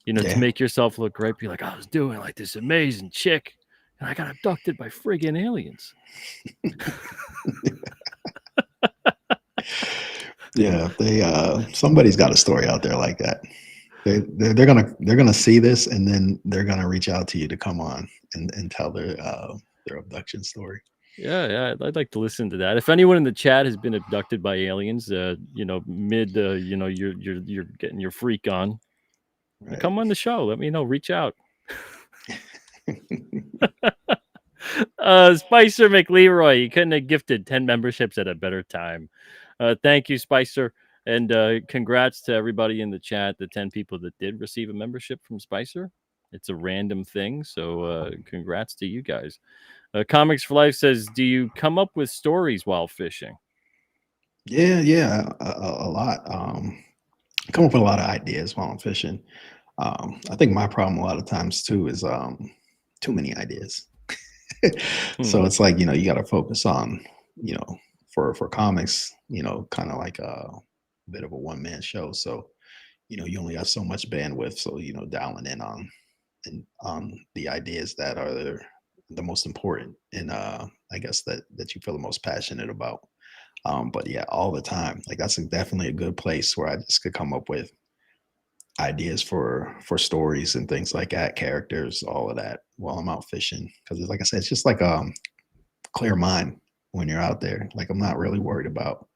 You know, to make yourself look great. Be like, I was doing like this amazing chick, and I got abducted by friggin' aliens. Yeah, somebody's got a story out there like that. They're gonna see this, and then they're gonna reach out to you to come on and tell their abduction story. Yeah, I'd like to listen to that. If anyone in the chat has been abducted by aliens, you know, mid, you know, you're getting your freak on, come on the show. Let me know. Reach out. Spicer McLeroy, you couldn't have gifted 10 memberships at a better time. Thank you, Spicer, and congrats to everybody in the chat. The 10 people that did receive a membership from Spicer. It's a random thing, so congrats to you guys. Comics for Life says, do you come up with stories while fishing? Yeah, a lot. I come up with a lot of ideas while I'm fishing. I think my problem a lot of times too is too many ideas. So it's like, you know, you got to focus on, you know, for comics, you know, kind of like a bit of a one-man show. So, you know, you only have so much bandwidth. So, you know, dialing in on the ideas that are the most important and I guess that you feel the most passionate about. But yeah, all the time, like that's definitely a good place where I just could come up with ideas for stories and things like that, characters, all of that while I'm out fishing. Because like I said, it's just like clear mind when you're out there. Like I'm not really worried about,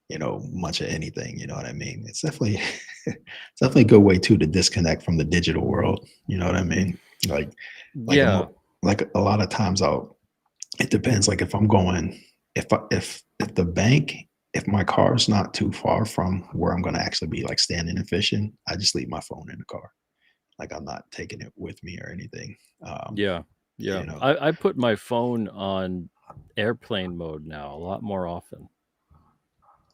you know, much of anything. You know what I mean? It's definitely it's definitely a good way too to disconnect from the digital world. You know what I mean? Like Yeah. Like a lot of times it depends. Like if I'm going, if the bank, if my car's not too far from where I'm going to actually be like standing and fishing, I just leave my phone in the car. Like I'm not taking it with me or anything. Yeah. You know. I put my phone on airplane mode now a lot more often.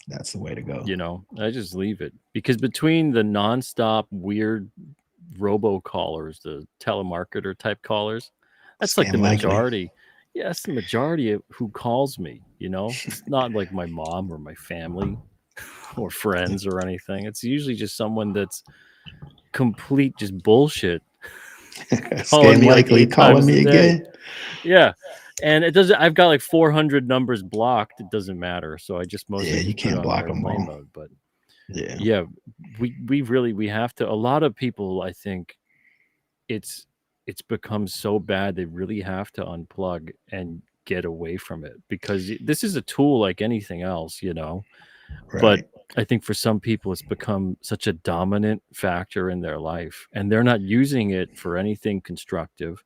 That's the way to go. You know, I just leave it because between the nonstop weird robocallers, the telemarketer type callers, that's like the majority. Yeah, that's the majority of who calls me. You know, it's not like my mom or my family or friends or anything. It's usually just someone that's complete just bullshit. Calling me likely calling me again. Yeah. And it doesn't. I've got like 400 numbers blocked. It doesn't matter. So I just mostly you can't block them all. mode. But yeah, we have to. A lot of people, I think, it's become so bad they really have to unplug and get away from it because this is a tool like anything else, you know. Right. But I think for some people, it's become such a dominant factor in their life, and they're not using it for anything constructive.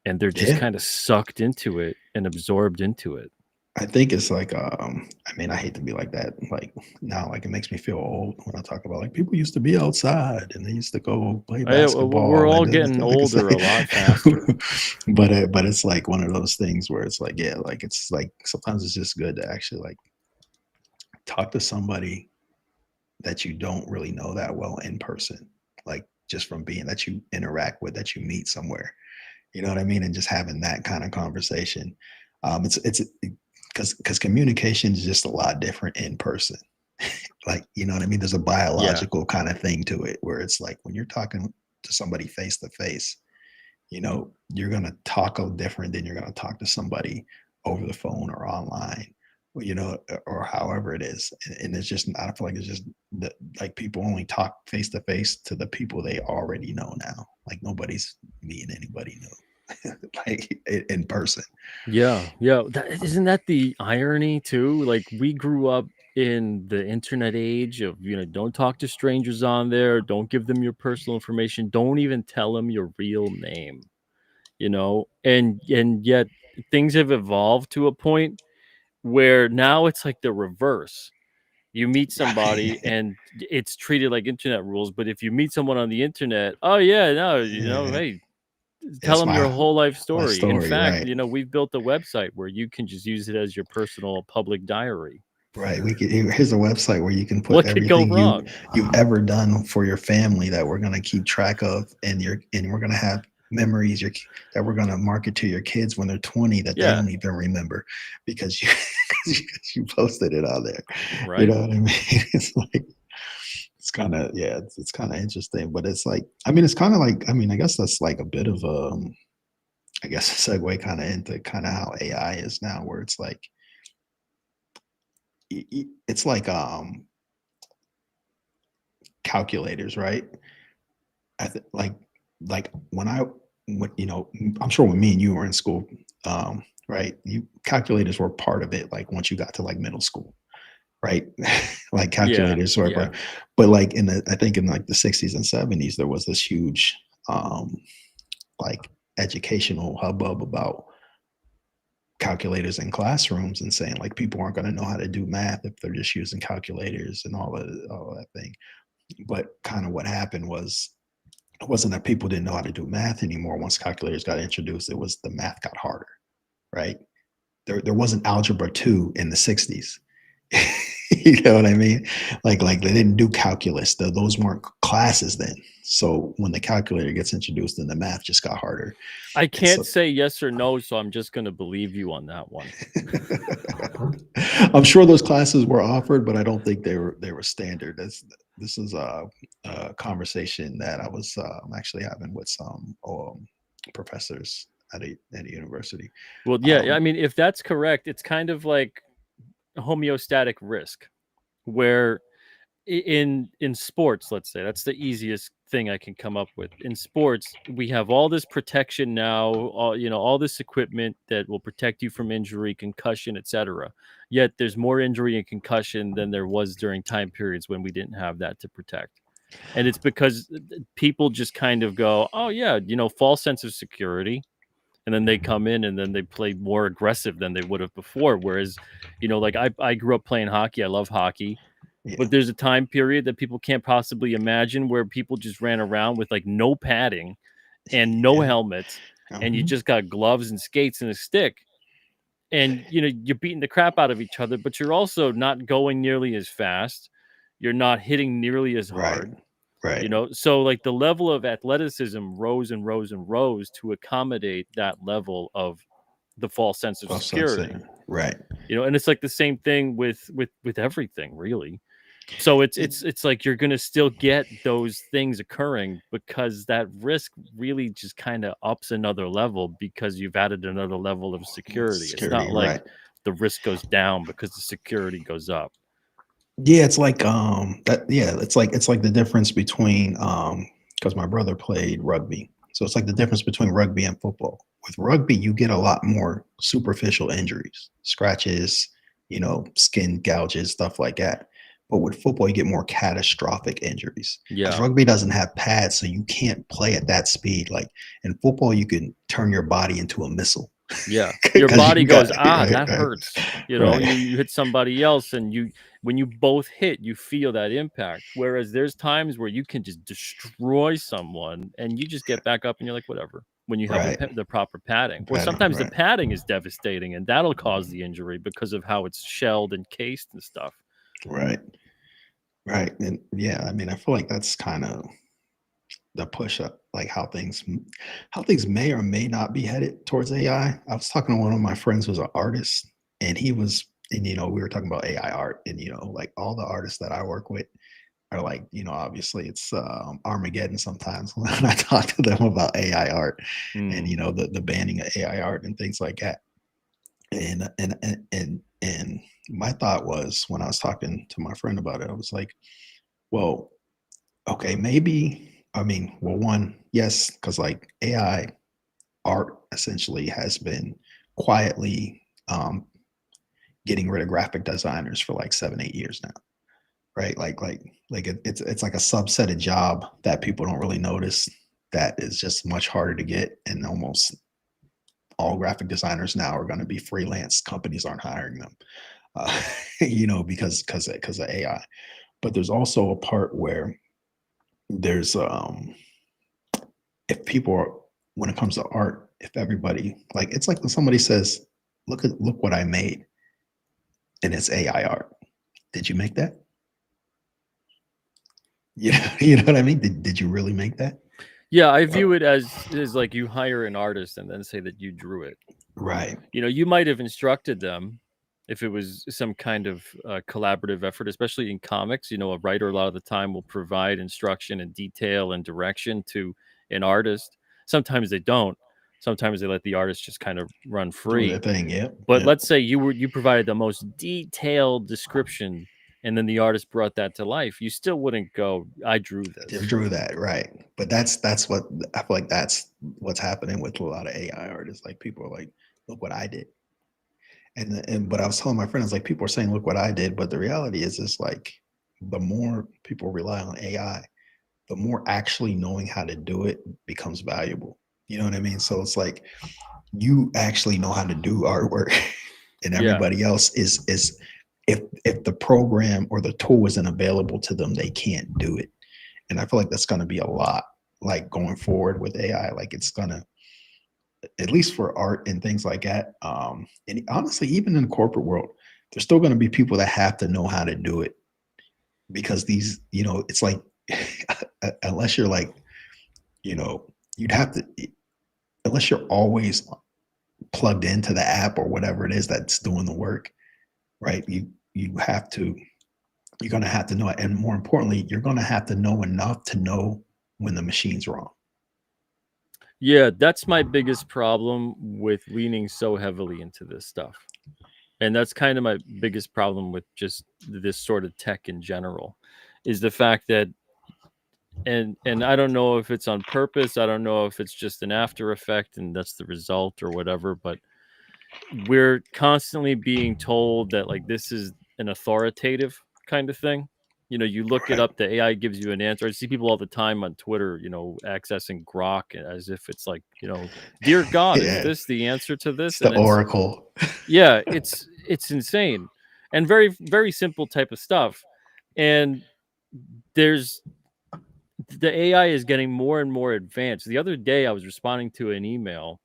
And they're just kind of sucked into it and absorbed into it. I think it's like, I mean, I hate to be like that. Like now, like it makes me feel old when I talk about like people used to be outside and they used to go play basketball. We're all getting older a lot faster. But it's like one of those things where it's like, yeah, like it's like sometimes it's just good to actually like talk to somebody that you don't really know that well in person, like just from being that you interact with, that you meet somewhere. You know what I mean? And just having that kind of conversation. It's because communication is just a lot different in person. Like, you know what I mean? There's a biological kind of thing to it where it's like when you're talking to somebody face to face, you know, you're going to talk a little different than you're going to talk to somebody over the phone or online, you know, or however it is. And it's just, I feel like it's just that like people only talk face to face to the people they already know now. Like nobody's meeting anybody new, like in person. Yeah. Isn't that the irony too? Like we grew up in the internet age of, don't talk to strangers on there, don't give them your personal information, don't even tell them your real name, and yet things have evolved to a point where now it's like the reverse. You meet somebody and it's treated like internet rules, but if you meet someone on the internet, oh yeah, no, hey, tell It's them your whole life my story. In story, fact, right? we've built a website where you can just use it as your personal public diary. Right. Here's a website where you can put What could go everything wrong? you've ever done for your family that we're gonna keep track of, and we're gonna have memories that we're gonna market to your kids when they're 20 that they Yeah. don't even remember because you posted it on there. You Right. know what I mean? It's like it's kind of it's kind of interesting, but it's like it's kind of like I guess that's like a bit of I guess a segue kind of into kind of how AI is now, where it's like it's like calculators, right? Like when I'm sure when me and you were in school, right? Calculators were part of it. Like once you got to like middle school, right? Like calculators were, yeah. but like I think in like the 60s and 70s, there was this huge like educational hubbub about calculators in classrooms and saying like people aren't going to know how to do math if they're just using calculators and all that thing. But kind of what happened was it wasn't that people didn't know how to do math anymore. Once calculators got introduced, it was the math got harder, right? There wasn't algebra 2 in the 60s. You know what I mean? Like they didn't do calculus. Those weren't classes then. So when the calculator gets introduced, then the math just got harder. I can't say yes or no, so I'm just going to believe you on that one. I'm sure those classes were offered, but I don't think they were standard. This is a conversation that I was actually having with some professors at a university. Well, yeah, if that's correct, it's kind of like a homeostatic risk, where in sports, let's say, that's the easiest thing I can come up with. In sports, we have all this protection now, all this equipment that will protect you from injury, concussion, etc. Yet there's more injury and concussion than there was during time periods when we didn't have that to protect. And it's because people just kind of go, oh yeah, false sense of security. And then they come in and then they play more aggressive than they would have before. Whereas, like I grew up playing hockey. I love hockey. Yeah. But there's a time period that people can't possibly imagine where people just ran around with like no padding and no helmets, and you just got gloves and skates and a stick. And, you're beating the crap out of each other, but you're also not going nearly as fast. You're not hitting nearly as hard. Right. So like the level of athleticism rose and rose and rose to accommodate that level of the false sense of security. Right. And it's like the same thing with everything, really. So it's like you're going to still get those things occurring because that risk really just kind of ups another level because you've added another level of security. It's not like the risk goes down because the security goes up. Yeah, it's like it's like the difference between because my brother played rugby. So it's like the difference between rugby and football. With rugby, you get a lot more superficial injuries, scratches, skin gouges, stuff like that. But with football, you get more catastrophic injuries. Because rugby doesn't have pads, so you can't play at that speed. Like in football, you can turn your body into a missile. Yeah, your body goes, that hurts. You hit somebody else, and when you both hit, you feel that impact. Whereas there's times where you can just destroy someone, and you just get back up, and you're like, whatever. When you have the proper padding, or sometimes the padding is devastating, and that'll cause the injury because of how it's shelled and cased and stuff. Right. And yeah, I feel like that's kind of the push up, like how things may or may not be headed towards AI. I was talking to one of my friends who's an artist, and we were talking about AI art, and like all the artists that I work with are like, obviously it's Armageddon sometimes when I talk to them about AI art and the banning of AI art and things like that. And my thought was, when I was talking to my friend about it, I was like, well, okay, maybe, one, yes, because like AI art essentially has been quietly getting rid of graphic designers for like 7-8 years now, right? It's like a subset of job that people don't really notice, that is just much harder to get, and almost all graphic designers now are going to be freelance. Companies aren't hiring them, because of AI. But there's also a part where there's if people are, when it comes to art, if everybody, like, it's like when somebody says, look what I made, and it's AI art. Did you make that? You know what I mean? Did you really make that? Yeah, I view it as like you hire an artist and then say that you drew it. Right. You might have instructed them if it was some kind of collaborative effort, especially in comics. A writer a lot of the time will provide instruction and detail and direction to an artist. Sometimes they don't. Sometimes they let the artist just kind of run free. Do their thing, yeah. But let's say you provided the most detailed description, and then the artist brought that to life. You still wouldn't go, I drew this. Just drew that, right? But that's what I feel like, that's what's happening with a lot of AI artists. Like, people are like, look what I did. But I was telling my friends, like, people are saying, look what I did. But the reality is like, the more people rely on AI, the more actually knowing how to do it becomes valuable. You know what I mean? So it's like, you actually know how to do artwork, and everybody else is if the program or the tool isn't available to them, they can't do it. And I feel like that's going to be a lot, like, going forward with AI. Like, it's going to, at least for art and things like that. And honestly, even in the corporate world, there's still going to be people that have to know how to do it, because these, it's like, unless you're like, you'd have to, unless you're always plugged into the app or whatever it is that's doing the work, right? You're going to have to know it. And more importantly, you're going to have to know enough to know when the machine's wrong. Yeah, that's my biggest problem with leaning so heavily into this stuff. And that's kind of my biggest problem with just this sort of tech in general, is the fact that, and I don't know if it's on purpose, I don't know if it's just an after effect and that's the result or whatever, but we're constantly being told that, like, this is an authoritative kind of thing. You look it up, the AI gives you an answer. I see people all the time on Twitter, accessing Grok as if it's like, dear God, is this the answer to this? It's the oracle. Yeah, it's insane, and very, very simple type of stuff. And the AI is getting more and more advanced. The other day I was responding to an email,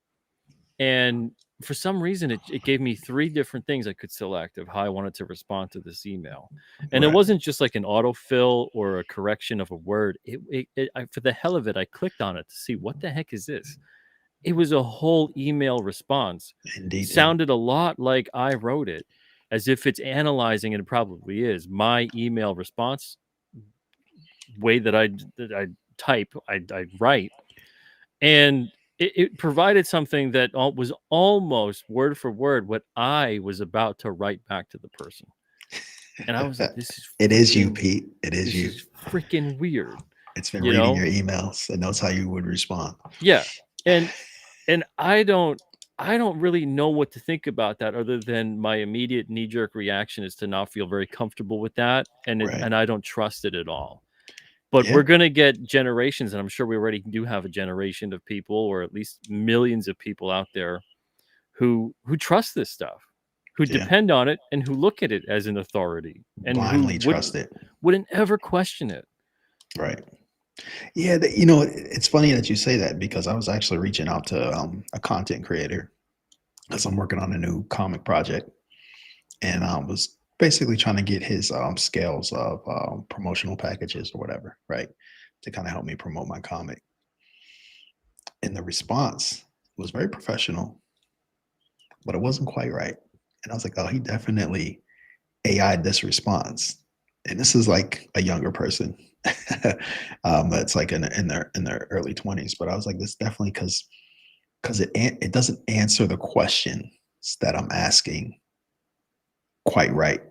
and for some reason it gave me 3 different things I could select of how I wanted to respond to this email. And it wasn't just like an autofill or a correction of a word. I, for the hell of it, I clicked on it to see what the heck is this. It was a whole email response. Indeed. Sounded a lot like I wrote it, as if it's analyzing, and it probably is, my email response way that I type, I write. And it provided something that was almost word for word what I was about to write back to the person. And I was like, this is it is you, Pete. It is you. Freaking weird. It's been reading your emails. It knows how you would respond. Yeah. And I don't really know what to think about that, other than my immediate knee-jerk reaction is to not feel very comfortable with that. And I don't trust it at all. But we're going to get generations, and I'm sure we already do have a generation of people, or at least millions of people out there who trust this stuff, who depend on it, and who look at it as an authority, and blindly trust it. Wouldn't ever question it. Right. Yeah. It's funny that you say that, because I was actually reaching out to a content creator, because I'm working on a new comic project, and I was basically trying to get his scales of promotional packages or whatever, right, to kind of help me promote my comic. And the response was very professional, but it wasn't quite right. And I was like, oh, he definitely AI'd this response. And this is like a younger person. That's like in their early 20s. But I was like, this definitely, because it doesn't answer the questions that I'm asking quite right.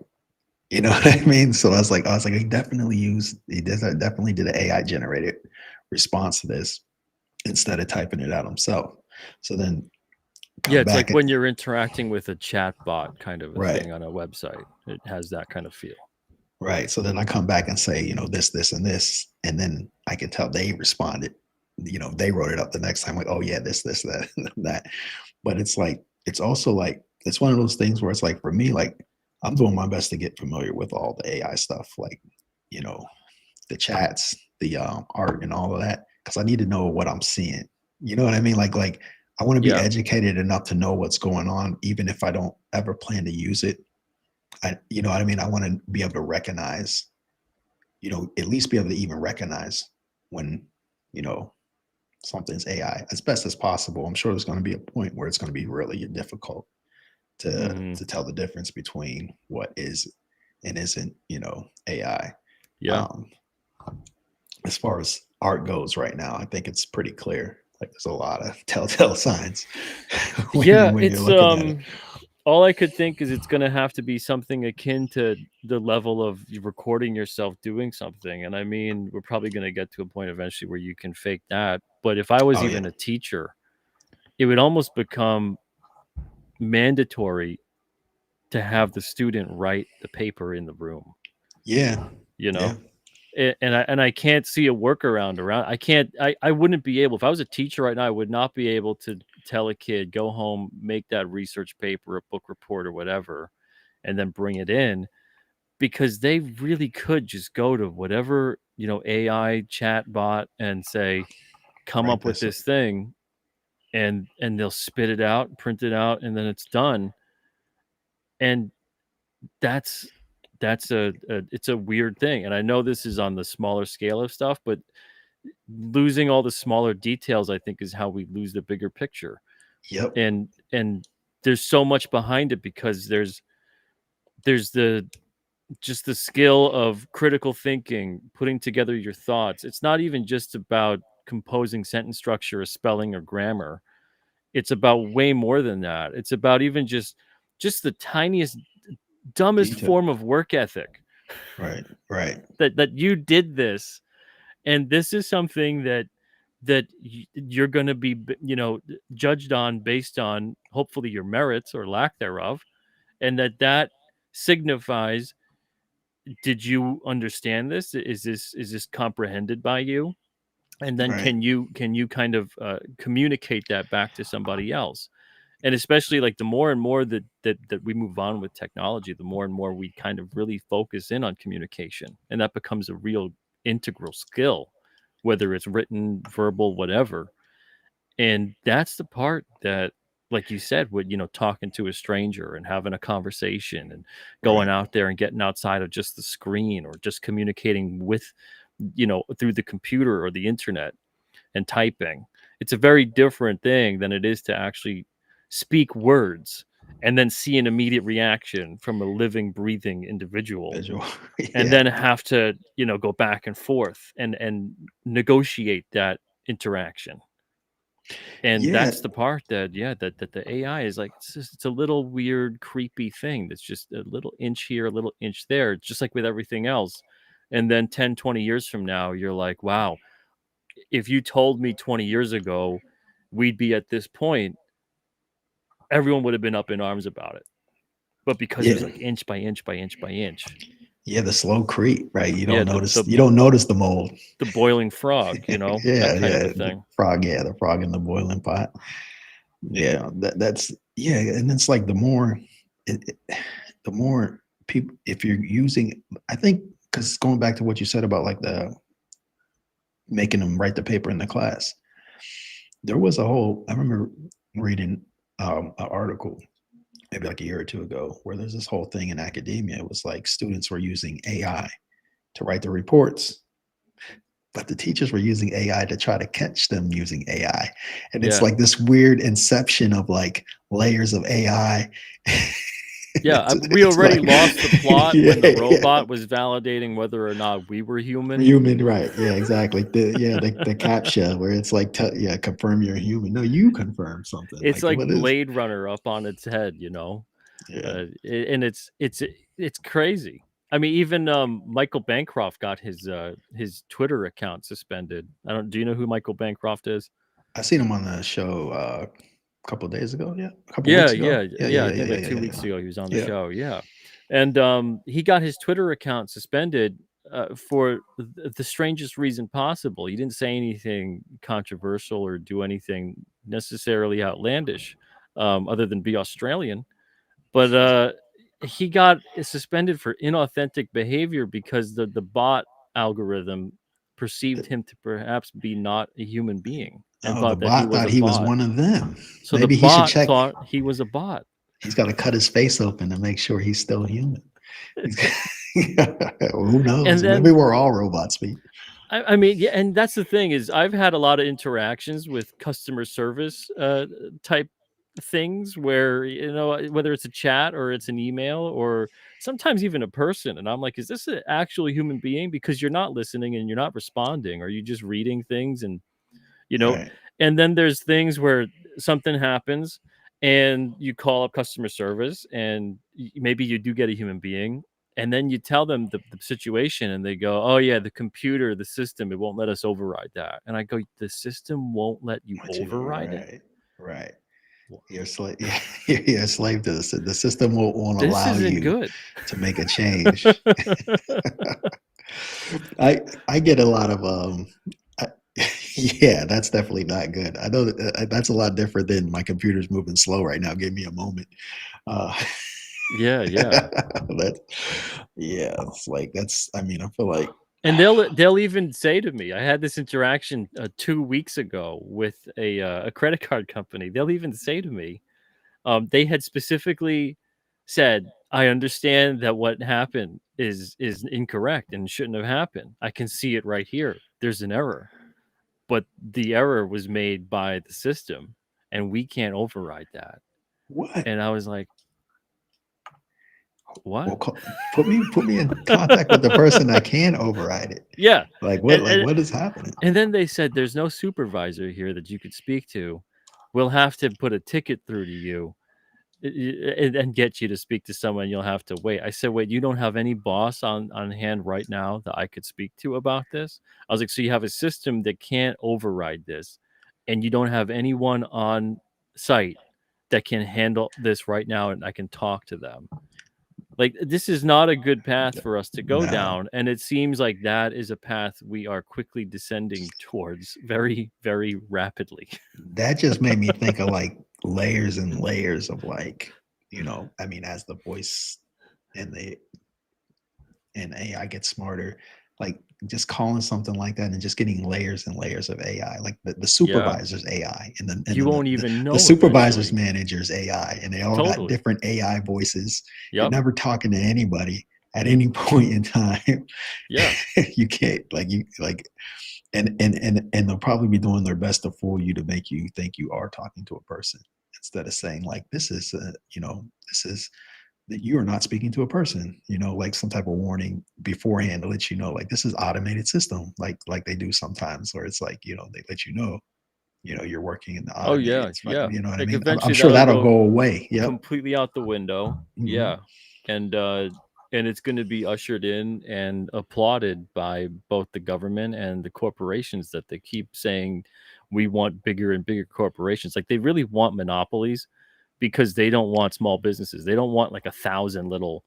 You know what I mean? So I was like, he definitely did an AI generated response to this instead of typing it out himself. So then come it's like back when you're interacting with a chat bot kind of a right, thing on a website. It has that kind of feel. right. So then I come back and say, this, and this, and then I can tell they responded. They wrote it up the next time, like, oh yeah, this, that, that. But it's like, it's also like, it's one of those things where it's like, for me, like, I'm doing my best to get familiar with all the AI stuff, like, the chats, the art, and all of that, because I need to know what I'm seeing. You know what I mean? Like I want to be Yeah. educated enough to know what's going on, even if I don't ever plan to use it. You know what I mean? I want to be able to recognize, at least be able to even recognize when, something's AI as best as possible. I'm sure there's going to be a point where it's going to be really difficult to tell the difference between what is and isn't, AI. Yeah. As far as art goes right now, I think it's pretty clear. Like there's a lot of telltale signs. when you're It's looking at it. all I could think is it's going to have to be something akin to the level of you recording yourself doing something. And I mean, we're probably going to get to a point eventually where you can fake that. But if I was Oh, even yeah. a teacher, it would almost become mandatory to have the student write the paper in the room. Yeah. You know, Yeah. and I can't see a workaround around. I wouldn't be able, if I was a teacher right now, I would not be able to tell a kid, go home, make that research paper, a book report or whatever, and then bring it in, because they really could just go to whatever, AI chat bot and say, come Right. up with this thing, and they'll spit it out, print it out, and then it's done. And that's it's a weird thing. And I know this is on the smaller scale of stuff, but losing all the smaller details, I think, is how we lose the bigger picture. Yep. And there's so much behind it, because there's the just the skill of critical thinking, putting together your thoughts. It's not even just about composing sentence structure or spelling or grammar. It's about way more than that. It's about even just the tiniest, dumbest Detail. form of work ethic. Right. Right. That you did this, and this is something that you're going to be, judged on based on hopefully your merits or lack thereof, and that signifies, did you understand this? Is this comprehended by you? And then Right. can you kind of communicate that back to somebody else? And especially, like, the more and more that we move on with technology, the more and more we kind of really focus in on communication, and that becomes a real integral skill, whether it's written, verbal, whatever. And that's the part that, like you said, with, talking to a stranger and having a conversation and going Right. out there and getting outside of just the screen, or just communicating with, through the computer or the internet and typing. It's a very different thing than it is to actually speak words and then see an immediate reaction from a living, breathing individual. And then have to, go back and forth and negotiate that interaction. And that's the part that, that the AI is like, it's a little weird, creepy thing that's just a little inch here, a little inch there, just like with everything else. And then 10, 20 years from now, you're like, wow, if you told me 20 years ago we'd be at this point, everyone would have been up in arms about it. But because it was like inch by inch by inch by inch. Yeah, the slow creep, right? You Yeah, don't you don't notice the mold. The boiling frog, that kind of a thing. The frog in the boiling pot. Yeah, that's and it's like the more people, if you're using, I think, because going back to what you said about like the making them write the paper in the class, there was I remember reading an article maybe like a year or two ago, where there's this whole thing in academia. It was like students were using AI to write their reports, but the teachers were using AI to try to catch them using AI. And it's like this weird inception of like layers of AI. Yeah, we already lost the plot when the robot was validating whether or not we were human. Human, right? Yeah, exactly. The CAPTCHA, where it's like, confirm you're human. No, you confirm something. It's like Blade Runner up on its head, Yeah. And it's crazy. I mean, even Michael Bancroft got his Twitter account suspended. Do you know who Michael Bancroft is? I seen him on the show couple of days ago. Yeah, a couple of weeks ago. I think like 2 weeks ago he was on the Yeah. show. Yeah, and he got his Twitter account suspended for the strangest reason possible. He didn't say anything controversial or do anything necessarily outlandish, other than be Australian. But he got suspended for inauthentic behavior because the bot algorithm perceived him to perhaps be not a human being and Oh, the thought that he bot was thought a he was bot. one of them. So Maybe the he should bot check. thought he was a bot. He's got to cut his face open to make sure he's still human. Who knows? And then- Maybe we're all robots, Pete. I mean, yeah, and that's the thing is I've had a lot of interactions with customer service type things where, you know, whether it's a chat or it's an email or sometimes even a person. And I'm like, is this an actual human being? Because you're not listening and you're not responding. Or you just reading things and, you know, Right. and then there's things where something happens and you call up customer service and maybe you do get a human being. And then you tell them the situation and they go, oh, yeah, the computer, the system, it won't let us override that. And I go, the system won't let you override it? Right. You're a slave. You're a slave to the system. Won't This allow isn't you good. to make a change. I get a lot of yeah, that's definitely not good. I know that's a lot different than my computer's moving slow right now. Give me a moment. Yeah. It's like I mean, I feel like And they'll even say to me, I had this interaction 2 weeks ago with a credit card company. They'll even say to me, they had specifically said, I understand that what happened is incorrect and shouldn't have happened. I can see it right here. There's an error, but the error was made by the system, and we can't override that. What? And I was like, what? Well, put me in contact with the person that can override it. Yeah. Like what? What is happening? And then they said, there's no supervisor here that you could speak to. We'll have to put a ticket through to you and get you to speak to someone. You'll have to wait. I said, wait, you don't have any boss on hand right now that I could speak to about this? I was like, so you have a system that can't override this, and you don't have anyone on site that can handle this right now, and I can talk to them. Like, this is not a good path for us to go down. And it seems like that is a path we are quickly descending towards very, very rapidly. That just made me think of like layers and layers of like, you know, I mean, as the voice and AI gets smarter, like just calling something like that and just getting layers and layers of AI, like the supervisor's AI and you won't even know the supervisor's manager's AI, and they all Totally. got different AI voices. Yep. You're never talking to anybody at any point in time. Yeah. You can't and they'll probably be doing their best to fool you to make you think you are talking to a person instead of saying like, this is that you are not speaking to a person, you know, like some type of warning beforehand to let you know, like this is automated system, like they do sometimes, where it's like, you know, they let you know, you're working in the automated. Yeah. You know what Like, I mean? I'm eventually sure that'll go away. Yeah. Completely out the window. Mhm. Yeah. And it's going to be ushered in and applauded by both the government and the corporations that they keep saying we want bigger and bigger corporations. Like, they really want monopolies because they don't want small businesses. They don't want like 1,000 little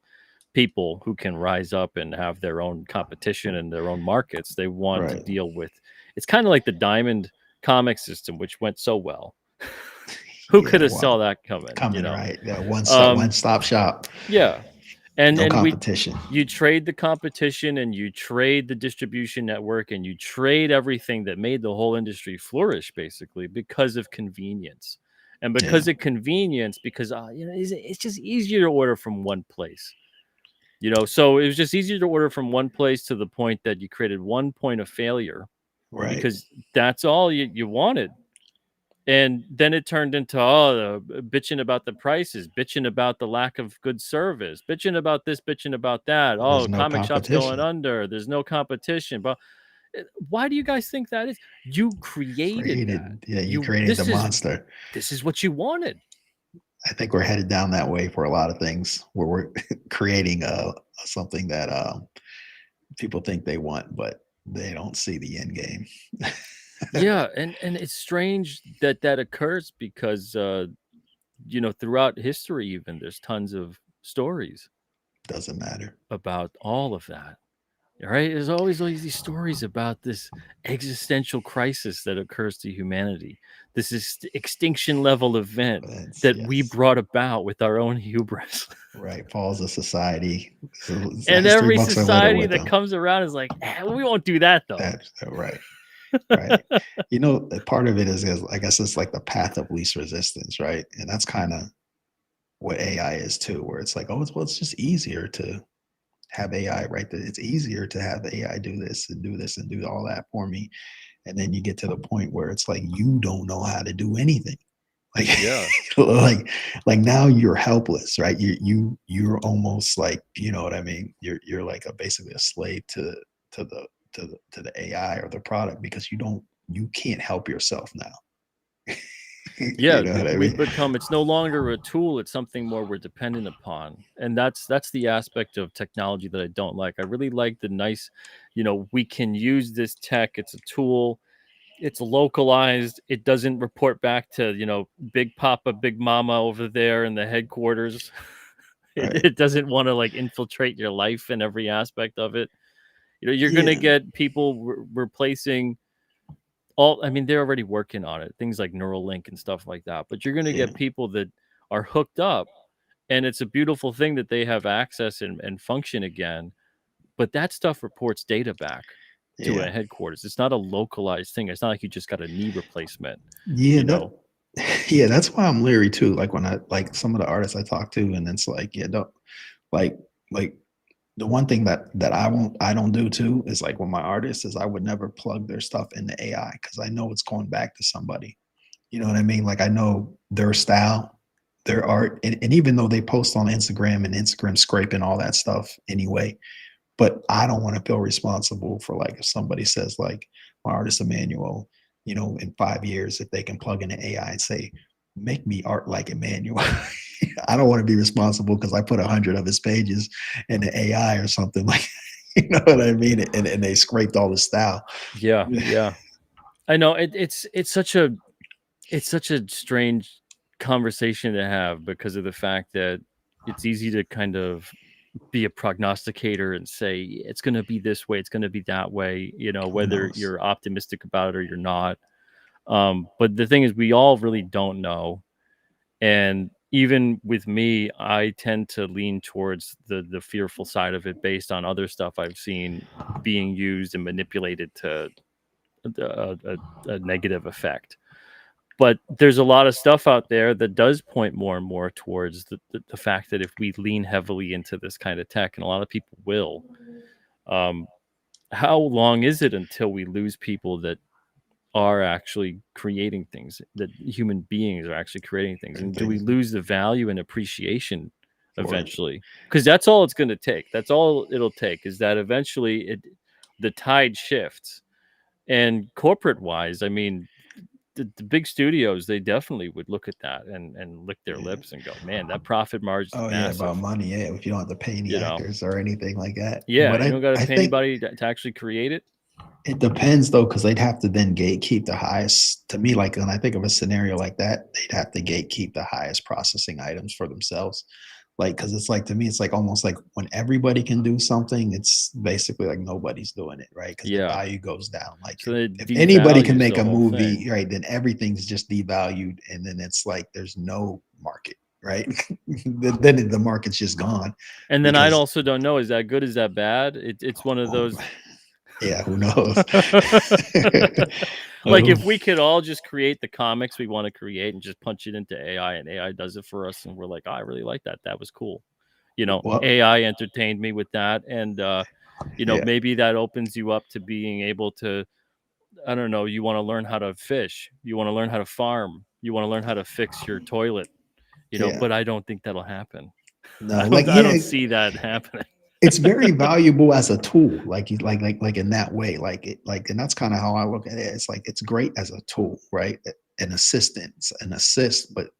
people who can rise up and have their own competition and their own markets. They want to deal with, it's kind of like the Diamond comic system, which went so well. Who could have saw that coming? You know? Right. Yeah. One stop shop. Yeah. And no and competition. You trade the competition and you trade the distribution network and you trade everything that made the whole industry flourish, basically, because of convenience. And because of convenience, because it's just easier to order from one place. You know, so it was just easier to order from one place to the point that you created one point of failure. Right. Because that's all you wanted. And then it turned into bitching about the prices, bitching about the lack of good service, bitching about this, bitching about that. Oh, There's no comic shop's going competition. under. There's no competition. But why do you guys think that is? You created that. Yeah, you created the monster. This is what you wanted. I think we're headed down that way for a lot of things, where we're creating something that people think they want, but they don't see the end game. Yeah, and it's strange that that occurs because throughout history even there's tons of stories Doesn't matter. about all of that. Right? There's always these stories about this existential crisis that occurs to humanity. This is extinction level event that we Yes. brought about with our own hubris. Right. Falls of society. So it's the And history every books are littered society with that them. comes around is like, we won't do that though. That's right. Right. Part of it is I guess it's like the path of least resistance, right? And that's kind of what AI is too, where it's like, oh, it's just easier to have AI, right? It's easier to have AI do this and do all that for me. And then you get to the point where it's like you don't know how to do anything. Like, Yeah. like now you're helpless, right? You're almost like, you know what I mean? You're like basically a slave to the AI or the product because you can't help yourself now. Yeah, You know what I we've mean? become, it's no longer a tool, it's something more we're dependent upon. And that's the aspect of technology that I don't like. I really like the nice, we can use this tech, it's a tool, it's localized, it doesn't report back to, big papa, big mama over there in the headquarters. Right. It doesn't want to like infiltrate your life in every aspect of it. You're going to Yeah. get people replacing they're already working on it, things like Neuralink and stuff like that. But you're going to Yeah. get people that are hooked up, and it's a beautiful thing that they have access and function again. But that stuff reports data back to a Yeah. headquarters. It's not a localized thing. It's not like you just got a knee replacement. Yeah, You know, yeah, that's why I'm leery too. Like when I like some of the artists I talk to, and it's like, yeah, don't like like the one thing that I don't do too is like when my artists is I would never plug their stuff into AI because I know it's going back to somebody. You know what I mean? Like I know their style, their art, and even though they post on Instagram and Instagram scraping all that stuff anyway, but I don't want to feel responsible for like if somebody says like my artist Emmanuel, in 5 years, if they can plug in an AI and say, make me art like Emmanuel. I don't want to be responsible because I put 100 of his pages in the AI or something like, you know what I mean? And they scraped all the style. yeah. I know it's such a strange conversation to have because of the fact that it's easy to kind of be a prognosticator and say it's going to be this way, it's going to be that way, Who whether knows? you're optimistic about it or you're not. But the thing is, we all really don't know. And even with me, I tend to lean towards the fearful side of it based on other stuff I've seen being used and manipulated to a negative effect. But there's a lot of stuff out there that does point more and more towards the fact that if we lean heavily into this kind of tech, and a lot of people will, how long is it until we lose people that are actually creating things, that human beings are actually creating things? And do we lose the value and appreciation eventually? Because that's all it's going to take. That's all it'll take, is that eventually the tide shifts. And corporate wise, I mean, the big studios, they definitely would look at that and lick their lips and go, man, that profit margin is Oh yeah, about massive. money. Yeah, if you don't have to pay any actors or anything like that. Yeah, But you don't got to I pay think anybody to actually create it. it depends though, because they'd have to then gatekeep the highest. To me, like when I think of a scenario like that, they'd have to gatekeep the highest processing items for themselves. Like, because it's like to me, it's like almost like when everybody can do something, it's basically like nobody's doing it, right? Because the value goes down. Like So if anybody can devalues make the a whole movie, thing. right, then everything's just devalued, and then it's like there's no market, right? Then the market's just gone. And then I Because also don't know, is that good, is that bad? It's one of those. yeah, who knows? Like if we could all just create the comics we want to create and just punch it into AI, and AI does it for us, and we're like, oh, I really like that. That was cool. Well, AI entertained me with that. And Yeah. maybe that opens you up to being able to, I don't know, you want to learn how to fish, you want to learn how to farm, you want to learn how to fix your toilet, Yeah. but I don't think that'll happen. No, I like don't see that happening. it's very valuable as a tool, like in that way, and that's kind of how I look at it. It's like it's great as a tool, right? An assistance, an assist, but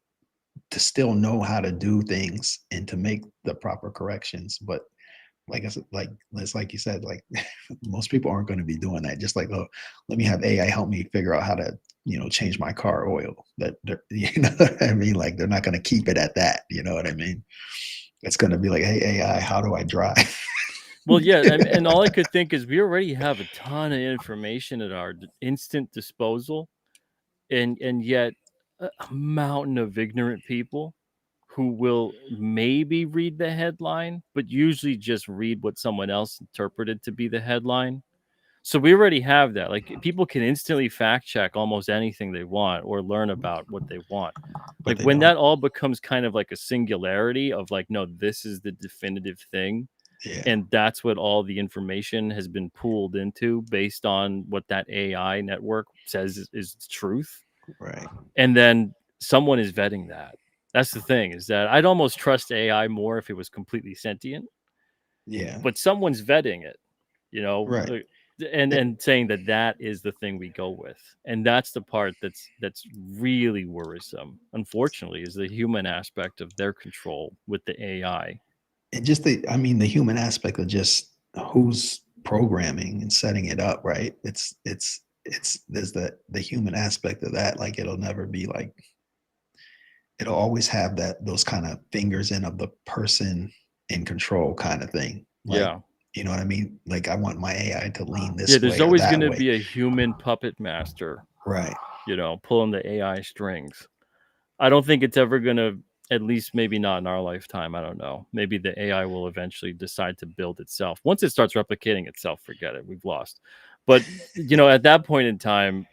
to still know how to do things and to make the proper corrections. But like it's like you said, like most people aren't going to be doing that. Just like, oh, let me have AI help me figure out how to, change my car oil. That you know what I mean? Like they're not going to keep it at that. You know what I mean? It's going to be like, hey AI, how do I drive? Well, yeah, and all I could think is we already have a ton of information at our instant disposal, and yet a mountain of ignorant people who will maybe read the headline, but usually just read what someone else interpreted to be the headline. So we already have that. Like people can instantly fact check almost anything they want or learn about what they want. But Like they when don't. that all becomes kind of like a singularity of like, no, this is the definitive thing. Yeah. And that's what all the information has been pooled into based on what that AI network says is truth. Right. And then someone is vetting that. That's the thing, is that I'd almost trust AI more if it was completely sentient, Yeah. but someone's vetting it, Right. and saying that that is the thing we go with. And that's the part that's really worrisome, unfortunately, is the human aspect of their control with the AI. And just the human aspect of just who's programming and setting it up, right? It's there's the human aspect of that. Like it'll never be like, it'll always have those kind of fingers in of the person in control kind of thing. Like, Yeah. you know what I mean? Like I want my AI to lean this Yeah, way there's or always that going to way. be a human puppet master, Right. pulling the AI strings. I don't think it's ever going to, at least maybe not in our lifetime. I don't know. Maybe the AI will eventually decide to build itself. Once it starts replicating itself, forget it. We've lost. But, at that point in time,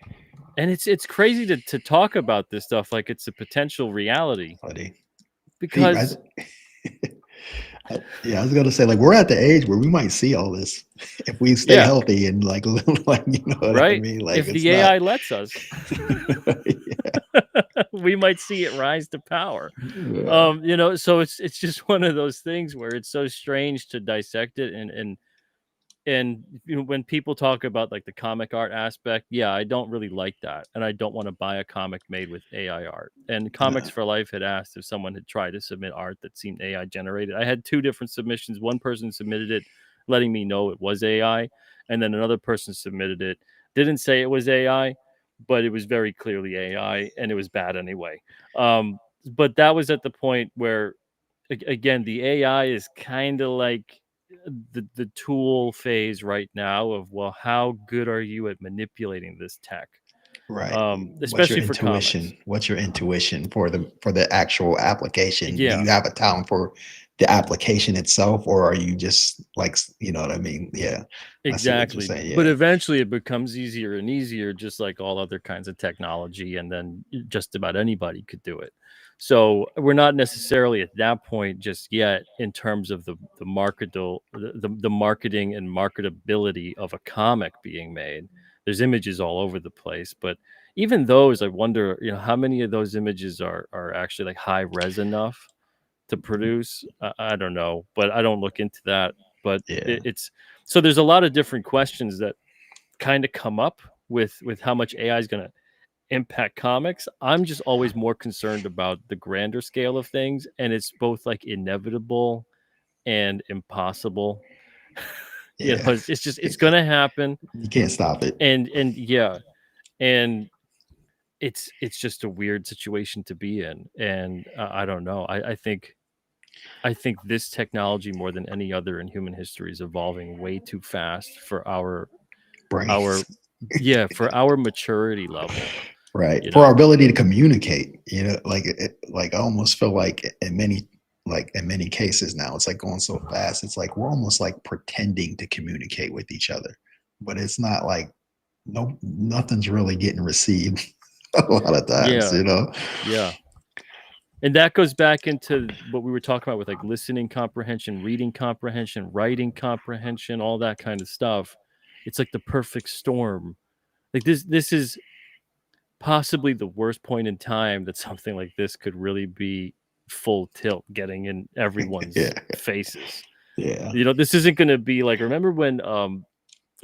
and it's crazy to talk about this stuff like it's a potential reality. Buddy. Because I was gonna say, like, we're at the age where we might see all this if we stay healthy and like you know what I mean? Like if the AI lets us, we might see it rise to power. Yeah. So it's just one of those things where it's so strange to dissect it and when people talk about like the comic art aspect, I don't really like that, and I don't want to buy a comic made with AI art. And Comics for Life had asked if someone had tried to submit art that seemed AI generated. I had two different submissions. One person submitted it letting me know it was AI, and then another person submitted it, didn't say it was AI, but it was very clearly AI, and it was bad anyway. But that was at the point where again, the AI is kind of like the tool phase right now of, well, how good are you at manipulating this tech? Right. Especially for comics. What's your intuition for the actual application? Yeah. Do you have a talent for the application itself, or are you just like, you know what I mean? Yeah. Exactly. Saying, yeah. But eventually it becomes easier and easier, just like all other kinds of technology, and then just about anybody could do it. So we're not necessarily at that point just yet in terms of the marketing and marketability of a comic being made. There's images all over the place, but even those, I wonder, how many of those images are actually like high res enough to produce. I don't know, but I don't look into that. But it's so there's a lot of different questions that kind of come up with how much AI is going to impact comics. I'm just always more concerned about the grander scale of things, and it's both like inevitable and impossible. It's just it's gonna happen. You can't stop it. And it's just a weird situation to be in. And I don't know. I think this technology, more than any other in human history, is evolving way too fast for our brains. For our maturity level. Right. For our ability to communicate, like I almost feel like in many cases now, it's like going so fast. It's like we're almost like pretending to communicate with each other, but it's not like nothing's really getting received a lot of times, Yeah. And that goes back into what we were talking about with like listening comprehension, reading comprehension, writing comprehension, all that kind of stuff. It's like the perfect storm. Like this is possibly the worst point in time that something like this could really be full tilt, getting in everyone's faces. Yeah. This isn't going to be like, remember when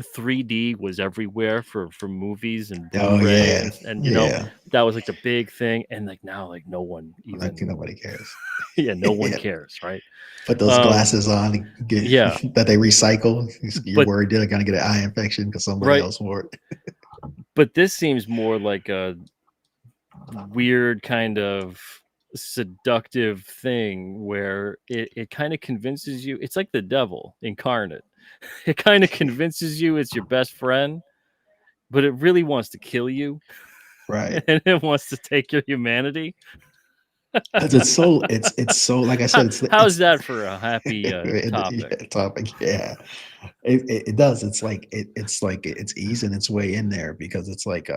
3D was everywhere for movies and Oh Blu-ray yeah, and yeah. that was like the big thing, and like now like no one Like even nobody cares. yeah, no one Yeah. cares, right? Put those Um glasses on, get yeah, that they recycle. You're but worried they're gonna get an eye infection because somebody right, else wore it. but this seems more like a weird kind of seductive thing where it kind of convinces you it's like the devil incarnate. It kind of convinces you it's your best friend, but it really wants to kill you Right. and it wants to take your humanity. Because it's so like I said, How's it's that for a happy topic? yeah, topic. Yeah. It does. It's like it's easing its way in there because it's like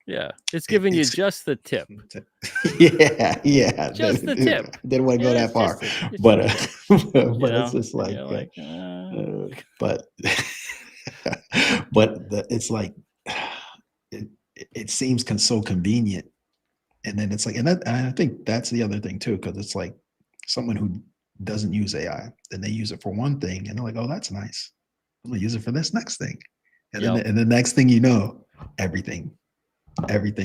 Yeah, it's giving you it's just the tip. yeah. Just the tip. Didn't want to go that It's far, it's but just the tip. You but it's know, just and like you're like, but but it's like it seems so convenient, and then it's like and I think that's the other thing too, because it's like someone who doesn't use AI, then they use it for one thing, and they're like, oh, that's nice. I'm gonna use it for this next thing, and then yep. and the next thing you know, everything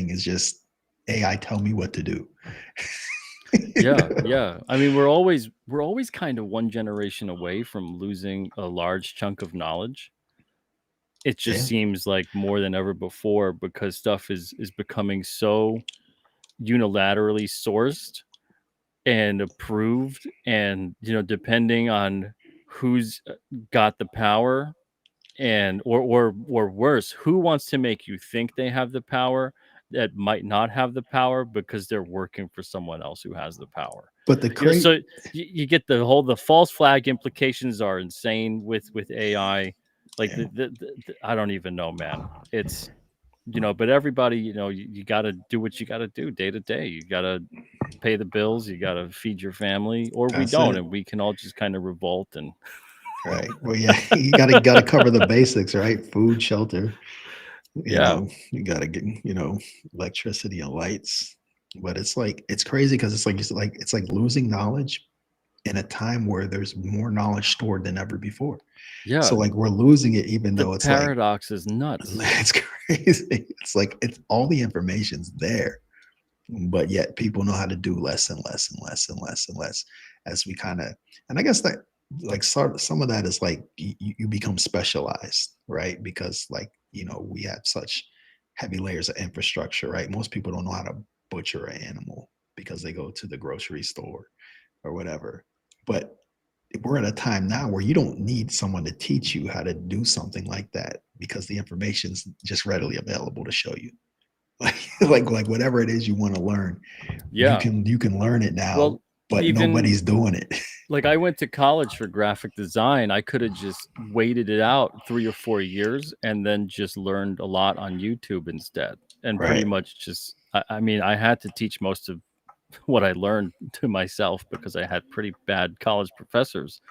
is just AI. Tell me what to do. Yeah. I mean, we're always kind of one generation away from losing a large chunk of knowledge. It just Yeah. seems like more than ever before because stuff is becoming so unilaterally sourced and approved, and depending on who's got the power, and or worse, who wants to make you think they have the power that might not have the power because they're working for someone else who has the power. But the crazy, So you get the false flag implications are insane with AI. Like yeah. I don't even know, man. It's but everybody, you got to do what you got to do day to day. You got to pay the bills, you got to feed your family, or we That's don't, it. and we can all just kind of revolt and Right. Well, yeah, you gotta cover the basics, right? Food, shelter. yeah. You gotta get electricity and lights. But it's like it's crazy because it's like losing knowledge in a time where there's more knowledge stored than ever before. Yeah. So like we're losing it, even The though it's paradox is nuts. It's crazy. It's like it's all the information's there, but yet people know how to do less and less and less and less and less as we kind of. And I guess that like some of that is like you become specialized, right? Because like we have such heavy layers of infrastructure, right? Most people don't know how to butcher an animal because they go to the grocery store or whatever. But we're at a time now where you don't need someone to teach you how to do something like that because the information's just readily available to show you. Like whatever it is you want to learn, Yeah. you can learn it now, Well, but even nobody's doing it. like I went to college for graphic design. I could have just waited it out 3 or 4 years and then just learned a lot on YouTube instead. And pretty Right. much just I mean, I had to teach most of what I learned to myself because I had pretty bad college professors.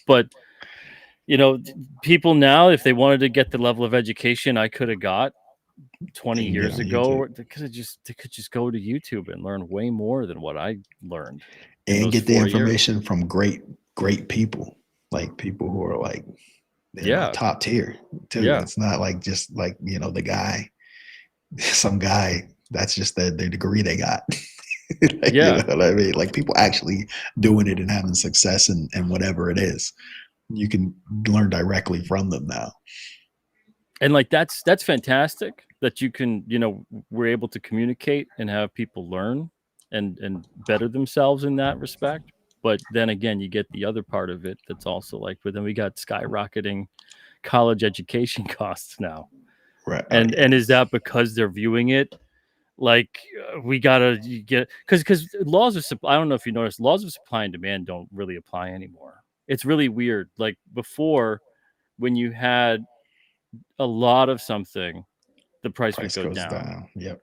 But people now, if they wanted to get the level of education I could have got 20 They can get years on ago, YouTube. they could just go to YouTube and learn way more than what I learned in And those get the 4 years. information from great people, like people who are like Yeah. top tier too. Yeah. It's not like just like the guy, some guy that's just the degree they got. Like, Yeah. You know what I mean? Like people actually doing it and having success and whatever it is. You can learn directly from them now. And like that's fantastic that you can, we're able to communicate and have people learn and better themselves in that respect. But then again, you get the other part of it that's also like, but then we got skyrocketing college education costs now. Right. And is that because they're viewing it like we gotta get because laws of supply, I don't know if you noticed, laws of supply and demand don't really apply anymore. It's really weird. Like before, when you had a lot of something, the price would go goes down. down. Yep.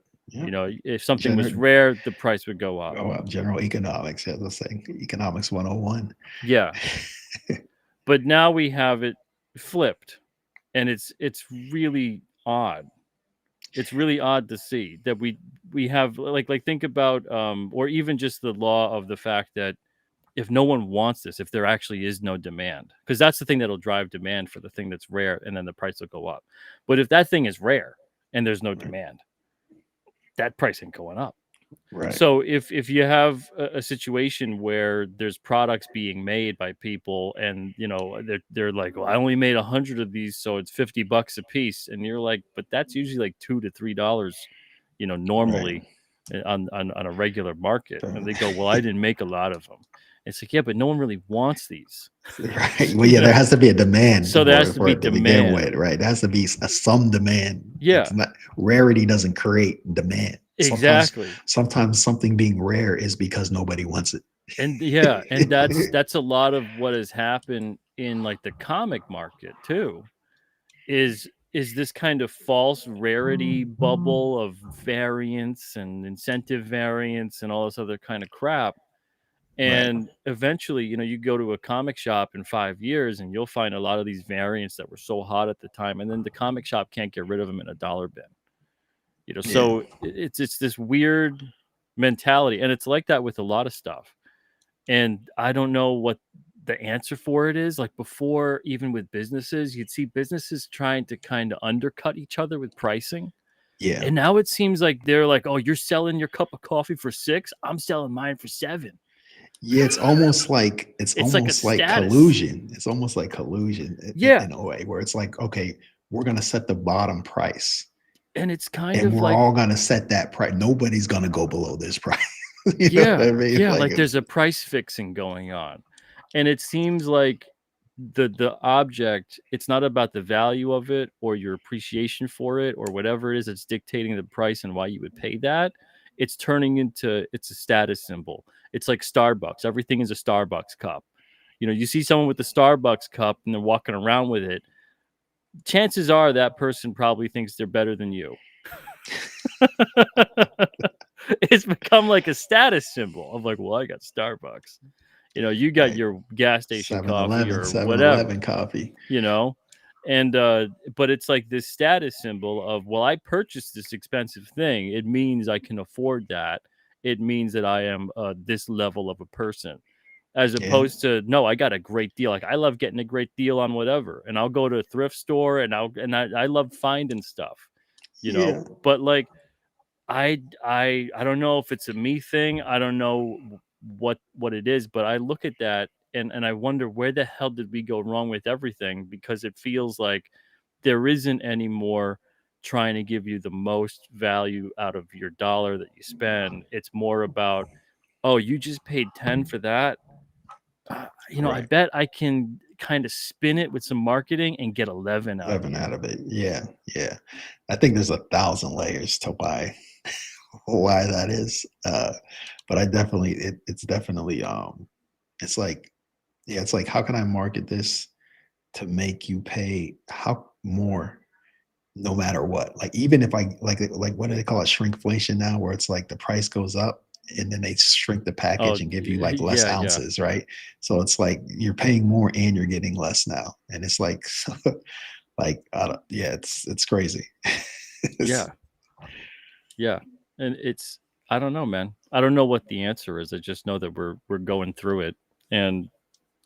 If something was rare, the price would go up. Go up. General economics, yeah, let's say economics 101. Yeah. But now we have it flipped, and it's really odd. It's really odd to see that we have like think about or even just the law of the fact that if no one wants this, if there actually is no demand, because that's the thing that'll drive demand for the thing that's rare, and then the price will go up. But if that thing is rare and there's no demand, that price ain't going up. Right. So if you have a situation where there's products being made by people, and they're like, well, I only made 100 of these, so it's $50 a piece, and you're like, but that's usually like $2 to $3, normally on a regular market, and they go, well, I didn't make a lot of them. It's like, yeah, but no one really wants these. Right. Well, yeah, there has to be a demand. So there has to be begin demand, with, right? There has to be some demand. Yeah. It's not, rarity doesn't create demand. Exactly. Sometimes something being rare is because nobody wants it. And and that's a lot of what has happened in like the comic market too, is this kind of false rarity bubble of variants and incentive variants and all this other kind of crap. And eventually, you go to a comic shop in 5 years and you'll find a lot of these variants that were so hot at the time, and then the comic shop can't get rid of them in a dollar bin. So it's this weird mentality, and it's like that with a lot of stuff. And I don't know what the answer for it is. Like before, even with businesses, you'd see businesses trying to kind of undercut each other with pricing. Yeah. And now it seems like they're like, oh, you're selling your cup of coffee for $6, I'm selling mine for $7. Yeah, it's almost like collusion. It's almost like collusion in a way, where it's like, okay, we're gonna set the bottom price. And it's and we're all gonna set that price. Nobody's gonna go below this price. Yeah, what I mean? Yeah, like there's a price fixing going on. And it seems like the object, it's not about the value of it or your appreciation for it or whatever it is that's dictating the price and why you would pay that. It's turning into, it's a status symbol. It's like Starbucks. Everything is a Starbucks cup. You see someone with the Starbucks cup and they're walking around with it. Chances are that person probably thinks they're better than you. It's become like a status symbol of like, well, I got Starbucks. You got your gas station coffee or whatever coffee. And but it's like this status symbol of, well, I purchased this expensive thing. It means I can afford that. It means that I am this level of a person. As opposed to, no, I got a great deal. Like I love getting a great deal on whatever, and I'll go to a thrift store and I love finding stuff, But like, I don't know if it's a me thing. I don't know what it is, but I look at that and I wonder, where the hell did we go wrong with everything? Because it feels like there isn't any more trying to give you the most value out of your dollar that you spend. It's more about, oh, you just paid 10 for that. I bet I can kind of spin it with some marketing and get 11 out of it. Yeah. I think there's 1,000 layers to why that is. But I definitely, it's definitely, it's like, how can I market this to make you pay more no matter what? Like, even if I like what do they call it? Shrinkflation now, where it's like the price goes up and then they shrink the package and give you like less ounces, right? So it's like you're paying more and you're getting less now. And it's like, it's crazy. Yeah. And I don't know, man. I don't know what the answer is. I just know that we're going through it, and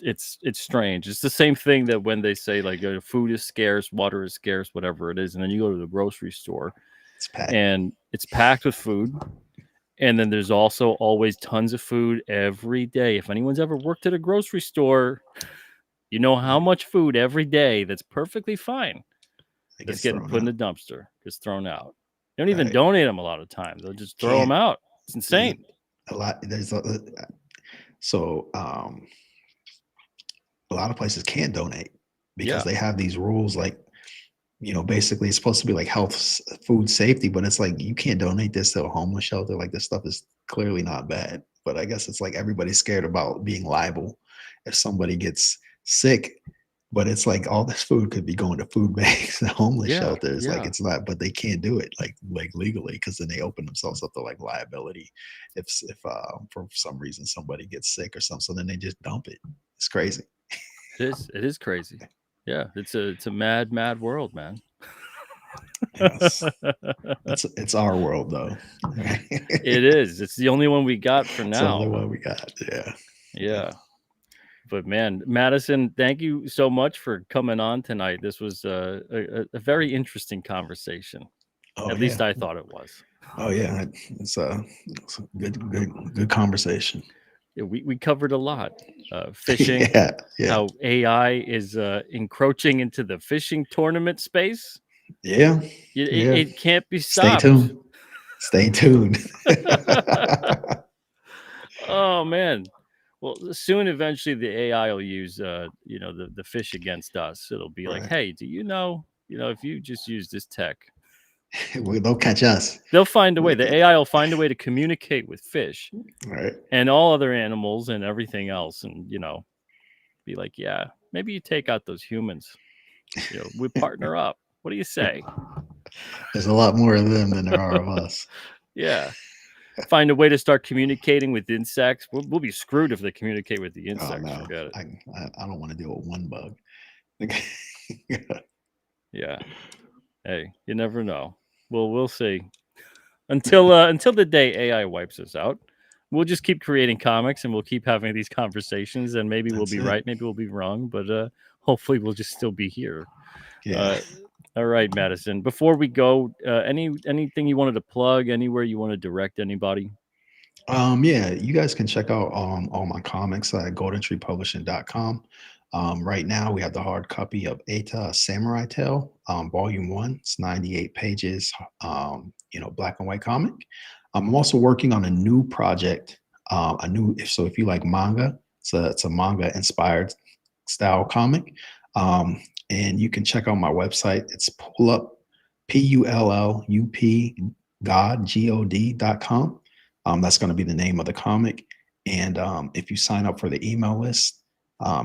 it's strange. It's the same thing that when they say like food is scarce, water is scarce, whatever it is, and then you go to the grocery store and it's packed with food, and then there's also always tons of food every day. If anyone's ever worked at a grocery store, you know how much food every day that's perfectly fine that's getting put in the dumpster, gets thrown out. They don't even donate them a lot of time. They'll just throw them out. It's insane. A lot of places can't donate because they have these rules, like, basically it's supposed to be like health, food safety, but it's like, you can't donate this to a homeless shelter. Like, this stuff is clearly not bad, but I guess it's like everybody's scared about being liable if somebody gets sick. But it's like all this food could be going to food banks and homeless shelters. Like, it's not, but they can't do it like legally, because then they open themselves up to like liability if for some reason somebody gets sick or something. So then they just dump it. It's crazy. It is crazy. Yeah, it's a mad world, man. Yes. It's our world though. It is. It's the only one we got for now. It's the only one we got. Yeah. Yeah. But man, Madison, thank you so much for coming on tonight. This was a very interesting conversation. Oh, At yeah. least I thought it was. Oh yeah, it's a good conversation. Yeah, we covered a lot. Fishing, Yeah. how AI is encroaching into the fishing tournament space. Yeah. It can't be Stay stopped. tuned. Stay tuned. Oh man. Well, soon eventually the AI will use the fish against us. It'll be like, Right. hey, do you know, if you just use this tech, They'll catch us. they'll find a way. The AI will find a way to communicate with fish Right. and all other animals and everything else, and be like, yeah, maybe you take out those humans. We partner up. What do you say? There's a lot more of them than there are of us. Yeah. Find a way to start communicating with insects. We'll be screwed if they communicate with the insects. Oh, no. Forget it. I don't want to deal with one bug. Yeah. Hey, you never know. Well, we'll see. Until the day AI wipes us out, we'll just keep creating comics and we'll keep having these conversations. And maybe we'll be right, maybe we'll be wrong, but hopefully we'll just still be here. Yeah. All right, Madison. Before we go, anything you wanted to plug? Anywhere you want to direct anybody? Yeah, you guys can check out all my comics at goldentreepublishing.com. Right now we have the hard copy of Eta, a Samurai Tale, volume 1. It's 98 pages, black and white comic. I'm also working on a new project, so if you like manga, it's a manga inspired style comic. And you can check out my website. It's PULLUP God.com. That's going to be the name of the comic. And if you sign up for the email list,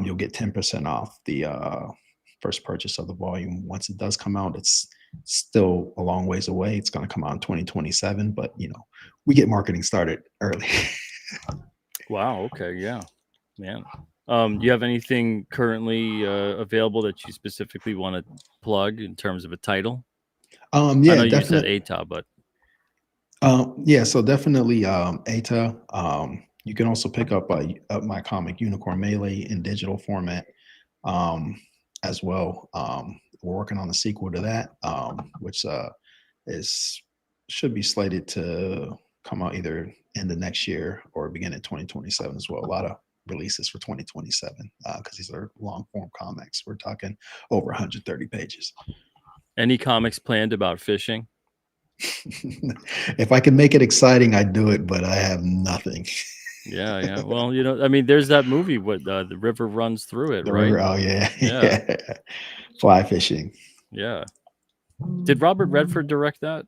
you'll get 10% off the first purchase of the volume. Once it does come out, it's still a long ways away. It's going to come out in 2027, but we get marketing started early. Wow. Okay. Yeah, man. Do you have anything currently available that you specifically want to plug in terms of a title? Yeah, I know you definitely. said Eta, but Yeah, so definitely Eta. You can also pick up my comic Unicorn Melee in digital format as well. We're working on a sequel to that, which should be slated to come out either end of next year or begin in 2027 as well. A lot of releases for 2027 because these are long form comics. We're talking over 130 pages. Any comics planned about fishing? If I could make it exciting, I'd do it, but I have nothing. Yeah. Well, there's that movie with the river runs through it, The right? river, oh yeah. Yeah. Fly fishing. Yeah. Did Robert Redford direct that?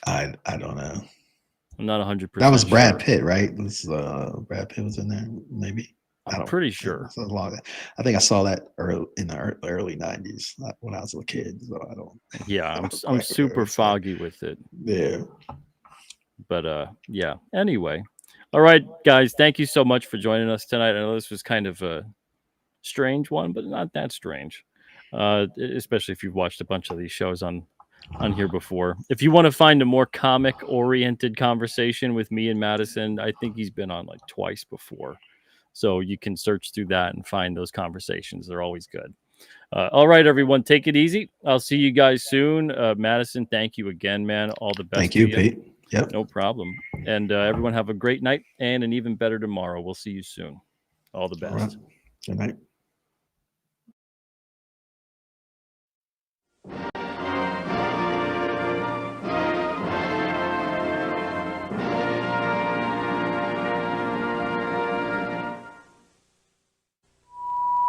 I don't know. I'm not 100%. That was Brad sure. Pitt, right? Brad Pitt was in there, maybe. I'm pretty sure. I think I saw that in the early 90s when I was a kid. So I don't. Yeah, I'm super foggy with it. Yeah. But yeah. Anyway, all right, guys. Thank you so much for joining us tonight. I know this was kind of a strange one, but not that strange. Especially if you've watched a bunch of these shows on here before. If you want to find a more comic oriented conversation with me and Madison, I think he's been on like twice before. So you can search through that and find those conversations. They're always good. All right, everyone, take it easy. I'll see you guys soon. Madison, thank you again, man. All the best. Thank you, Pete. Yep. No problem. And everyone have a great night and an even better tomorrow. We'll see you soon. All the best. All right. Good night.